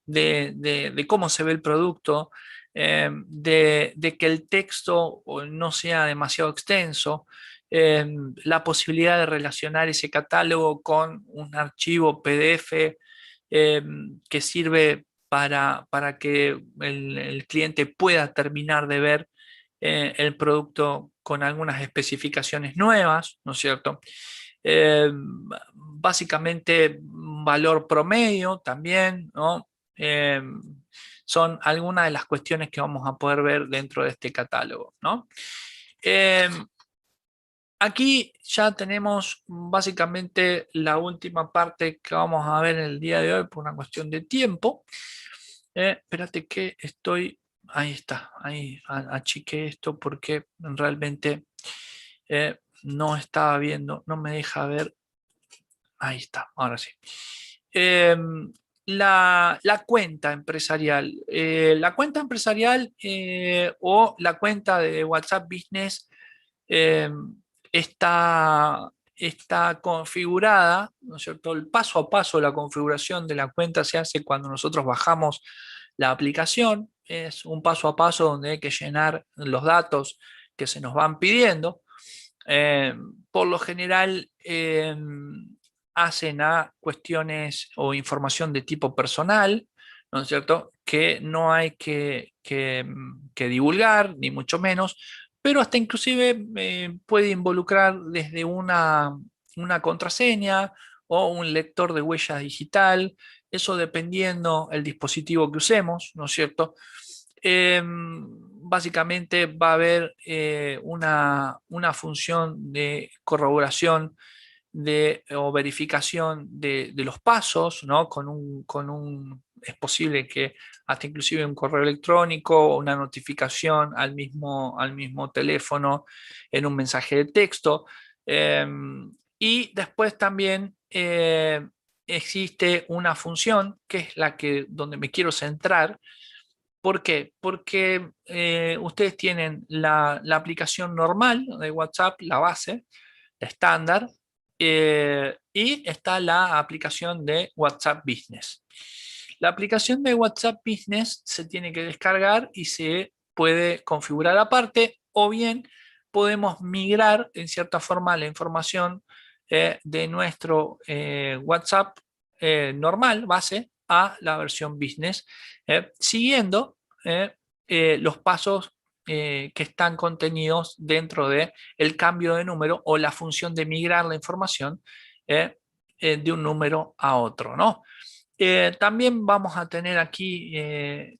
de cómo se ve el producto, de que el texto no sea demasiado extenso, la posibilidad de relacionar ese catálogo con un archivo PDF que sirve para que el cliente pueda terminar de ver el producto con algunas especificaciones nuevas, ¿no es cierto? Básicamente valor promedio también, ¿no? Eh, son algunas de las cuestiones que vamos a poder ver dentro de este catálogo, ¿no? Eh, Aquí ya tenemos básicamente la última parte que vamos a ver en el día de hoy por una cuestión de tiempo. Espérate que estoy, ahí está, ahí achiqué esto porque realmente no estaba viendo, no me deja ver, ahí está, ahora sí. la cuenta empresarial. La cuenta empresarial o la cuenta de WhatsApp Business eh, está configurada, ¿no es cierto? El paso a paso, la configuración de la cuenta se hace cuando nosotros bajamos la aplicación. Es un paso a paso donde hay que llenar los datos que se nos van pidiendo. Eh, por lo general, hacen a cuestiones o información de tipo personal, ¿no es cierto? Que no hay que divulgar, ni mucho menos, pero hasta inclusive puede involucrar desde una contraseña o un lector de huella digital, eso dependiendo el dispositivo que usemos, ¿no es cierto? Básicamente va a haber una función de corroboración o verificación de los pasos, ¿no? Es posible que hasta inclusive un correo electrónico o una notificación al mismo teléfono en un mensaje de texto. Y después también existe una función que es donde me quiero centrar. ¿Por qué? Porque ustedes tienen la aplicación normal de WhatsApp, la base, la estándar, y está la aplicación de WhatsApp Business. La aplicación de WhatsApp Business se tiene que descargar y se puede configurar aparte, o bien podemos migrar en cierta forma la información de nuestro WhatsApp normal, base, a la versión Business, siguiendo los pasos que están contenidos dentro de el cambio de número o la función de migrar la información de un número a otro, ¿no? También vamos a tener aquí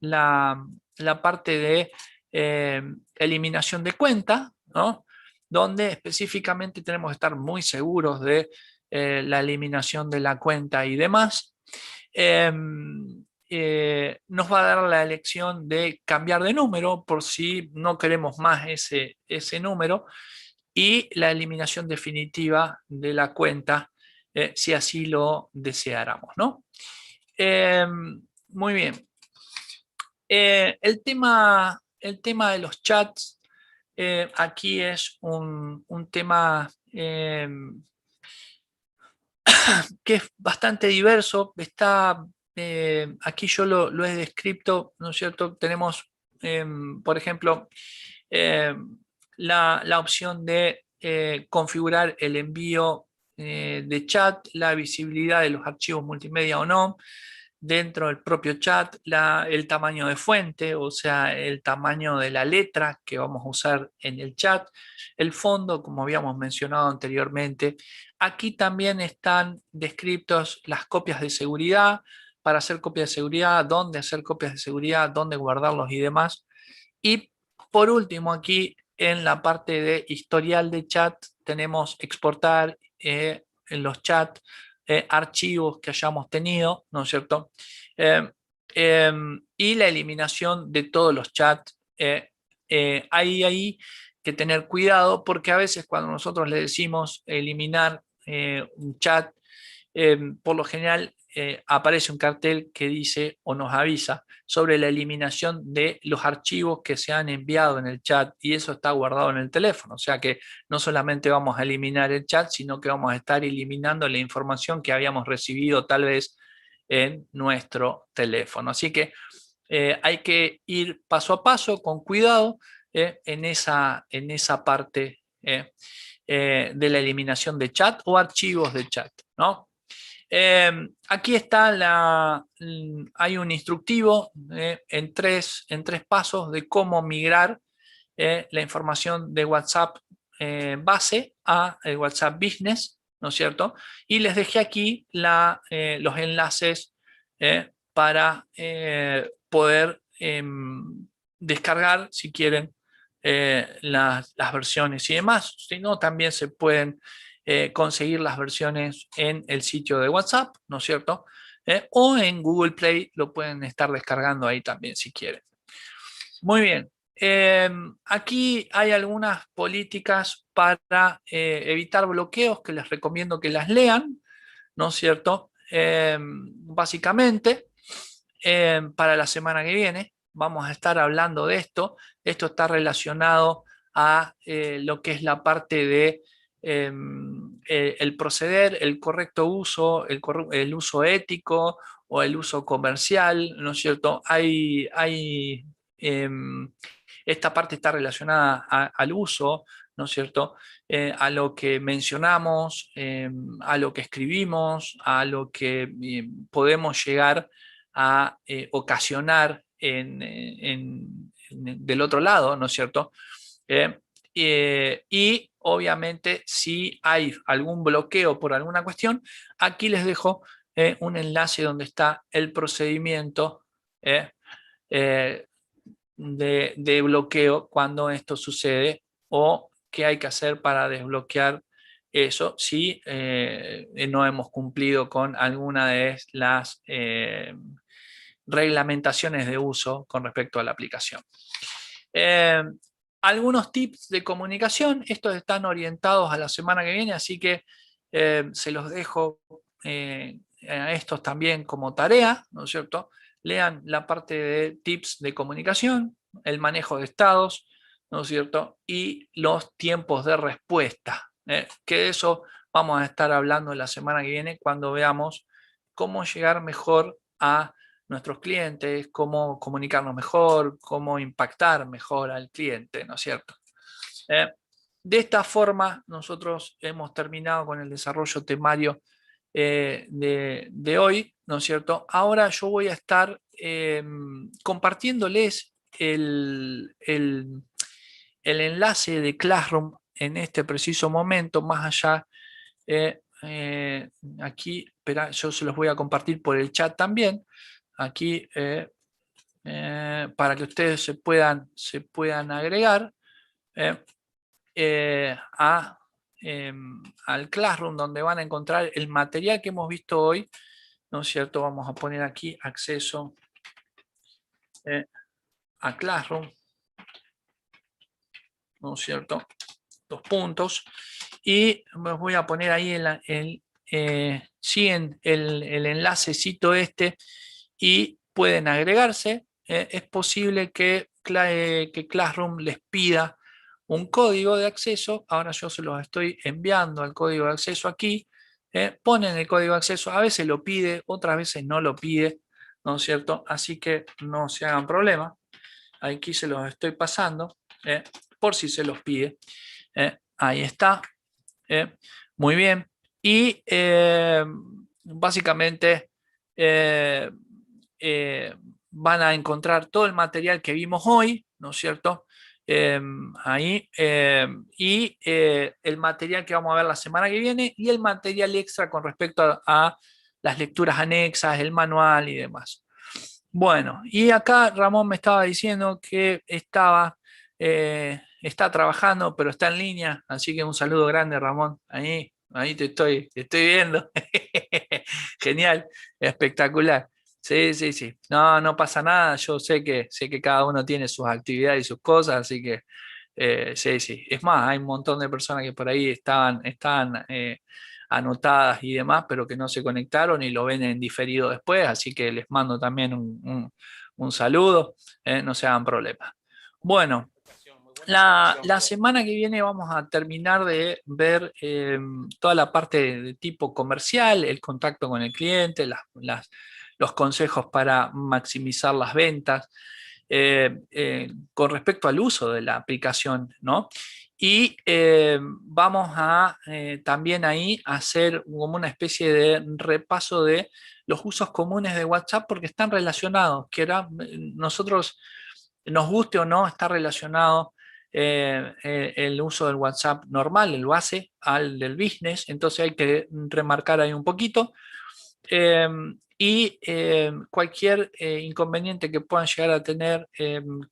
la parte de eliminación de cuenta, ¿no? Donde específicamente tenemos que estar muy seguros de la eliminación de la cuenta y demás. Nos va a dar la elección de cambiar de número por si no queremos más ese número, y la eliminación definitiva de la cuenta si así lo deseáramos, ¿no? Eh, Muy bien. El tema de los chats aquí es un tema que es bastante diverso. Aquí yo lo he descrito, ¿no es cierto? Tenemos, por ejemplo, eh, la opción de configurar el envío de chat, la visibilidad de los archivos multimedia o no dentro del propio chat, el tamaño de fuente, o sea, el tamaño de la letra que vamos a usar en el chat, el fondo, como habíamos mencionado anteriormente. Aquí también están descritos las copias de seguridad, para hacer copias de seguridad, dónde hacer copias de seguridad, dónde guardarlos y demás. Y por último, aquí en la parte de historial de chat tenemos exportar en los chats archivos que hayamos tenido, ¿no es cierto? Eh, eh, y la eliminación de todos los chats. Hay que tener cuidado porque a veces cuando nosotros le decimos eliminar un chat, por lo general aparece un cartel que dice o nos avisa sobre la eliminación de los archivos que se han enviado en el chat, y eso está guardado en el teléfono. O sea que no solamente vamos a eliminar el chat, sino que vamos a estar eliminando la información que habíamos recibido tal vez en nuestro teléfono. Así que hay que ir paso a paso, con cuidado, en esa parte de la eliminación de chat o archivos de chat, ¿no? Aquí está hay un instructivo en tres pasos de cómo migrar la información de WhatsApp base a el WhatsApp Business, ¿no es cierto? Y les dejé aquí los enlaces para poder descargar, si quieren, las versiones y demás. Si no, también se pueden conseguir las versiones en el sitio de WhatsApp, ¿no es cierto? O en Google Play lo pueden estar descargando ahí también si quieren. Muy bien. Aquí hay algunas políticas para evitar bloqueos que les recomiendo que las lean, ¿no es cierto? básicamente, para la semana que viene vamos a estar hablando de esto. Esto está relacionado a lo que es la parte de el proceder, el correcto uso, el uso ético o el uso comercial, ¿no es cierto? Esta parte está relacionada al uso, ¿no es cierto? A lo que mencionamos, a lo que escribimos, a lo que podemos llegar a ocasionar del otro lado, ¿no es cierto? Eh, y obviamente si hay algún bloqueo por alguna cuestión, aquí les dejo un enlace donde está el procedimiento eh, eh, de bloqueo cuando esto sucede o qué hay que hacer para desbloquear eso si no hemos cumplido con alguna de las reglamentaciones de uso con respecto a la aplicación. Algunos tips de comunicación, estos están orientados a la semana que viene, así que se los dejo a estos también como tarea, ¿no es cierto? Lean la parte de tips de comunicación, el manejo de estados, ¿no es cierto? Y los tiempos de respuesta, que de eso vamos a estar hablando la semana que viene cuando veamos cómo llegar mejor a nuestros clientes, cómo comunicarnos mejor, cómo impactar mejor al cliente, ¿no es cierto? De esta forma, nosotros hemos terminado con el desarrollo temario de hoy, ¿no es cierto? Ahora yo voy a estar compartiéndoles el enlace de Classroom en este preciso momento, más allá. Aquí, espera, yo se los voy a compartir por el chat también. Aquí, para que ustedes se puedan agregar al Classroom, donde van a encontrar el material que hemos visto hoy, ¿no es cierto? Vamos a poner aquí acceso a Classroom, ¿no es cierto? 2 puntos. Y me voy a poner ahí siguen el enlacecito este y pueden agregarse. Es posible que Classroom les pida un código de acceso. Ahora yo se los estoy enviando al código de acceso aquí. Ponen el código de acceso, a veces lo pide, otras veces no lo pide, ¿no es cierto? Así que no se hagan problema. Aquí se los estoy pasando, por si se los pide. Ahí está. Muy bien. Y básicamente van a encontrar todo el material que vimos hoy, ¿no es cierto? Ahí. Y el material que vamos a ver la semana que viene y el material extra con respecto a las lecturas anexas, el manual y demás. Bueno, y acá Ramón me estaba diciendo que está trabajando, pero está en línea, así que un saludo grande, Ramón. Ahí te estoy viendo. Genial, espectacular. Sí, sí, sí. No, no pasa nada. Yo sé que cada uno tiene sus actividades y sus cosas, así que sí, sí. Es más, hay un montón de personas que por ahí estaban anotadas y demás, pero que no se conectaron y lo ven en diferido después, así que les mando también un saludo, no se hagan problemas. Bueno, la semana que viene vamos a terminar de ver toda la parte de tipo comercial, el contacto con el cliente, los consejos para maximizar las ventas, con respecto al uso de la aplicación, ¿no? Y vamos a también ahí hacer como una especie de repaso de los usos comunes de WhatsApp porque están relacionados, que nosotros nos guste o no, está relacionado el uso del WhatsApp normal, el base, al del business, entonces hay que remarcar ahí un poquito. Y cualquier inconveniente que puedan llegar a tener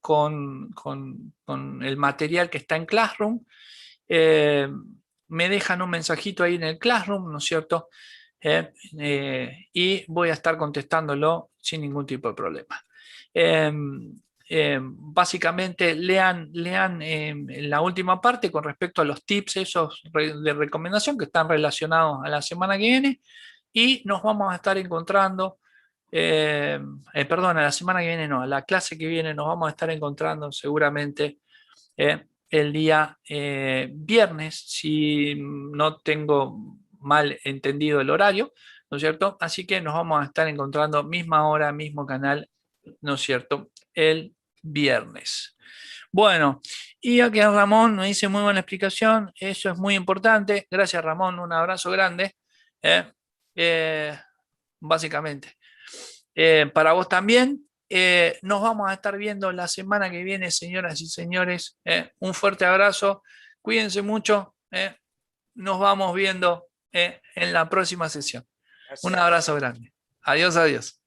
con el material que está en Classroom, me dejan un mensajito ahí en el Classroom, ¿no es cierto? Y voy a estar contestándolo sin ningún tipo de problema. Básicamente lean la última parte con respecto a los tips esos de recomendación que están relacionados a la semana que viene y nos vamos a estar encontrando, perdón, a la semana que viene no, a la clase que viene nos vamos a estar encontrando seguramente el día viernes, si no tengo mal entendido el horario, ¿no es cierto? Así que nos vamos a estar encontrando misma hora, mismo canal, ¿no es cierto? El viernes. Bueno, y aquí Ramón nos dice muy buena explicación, eso es muy importante. Gracias Ramón, un abrazo grande. ¿eh? Eh, Básicamente. Para vos también. Nos vamos a estar viendo la semana que viene, señoras y señores. Un fuerte abrazo. Cuídense mucho. Nos vamos viendo en la próxima sesión. Un Gracias. abrazo grande. Adiós, adiós.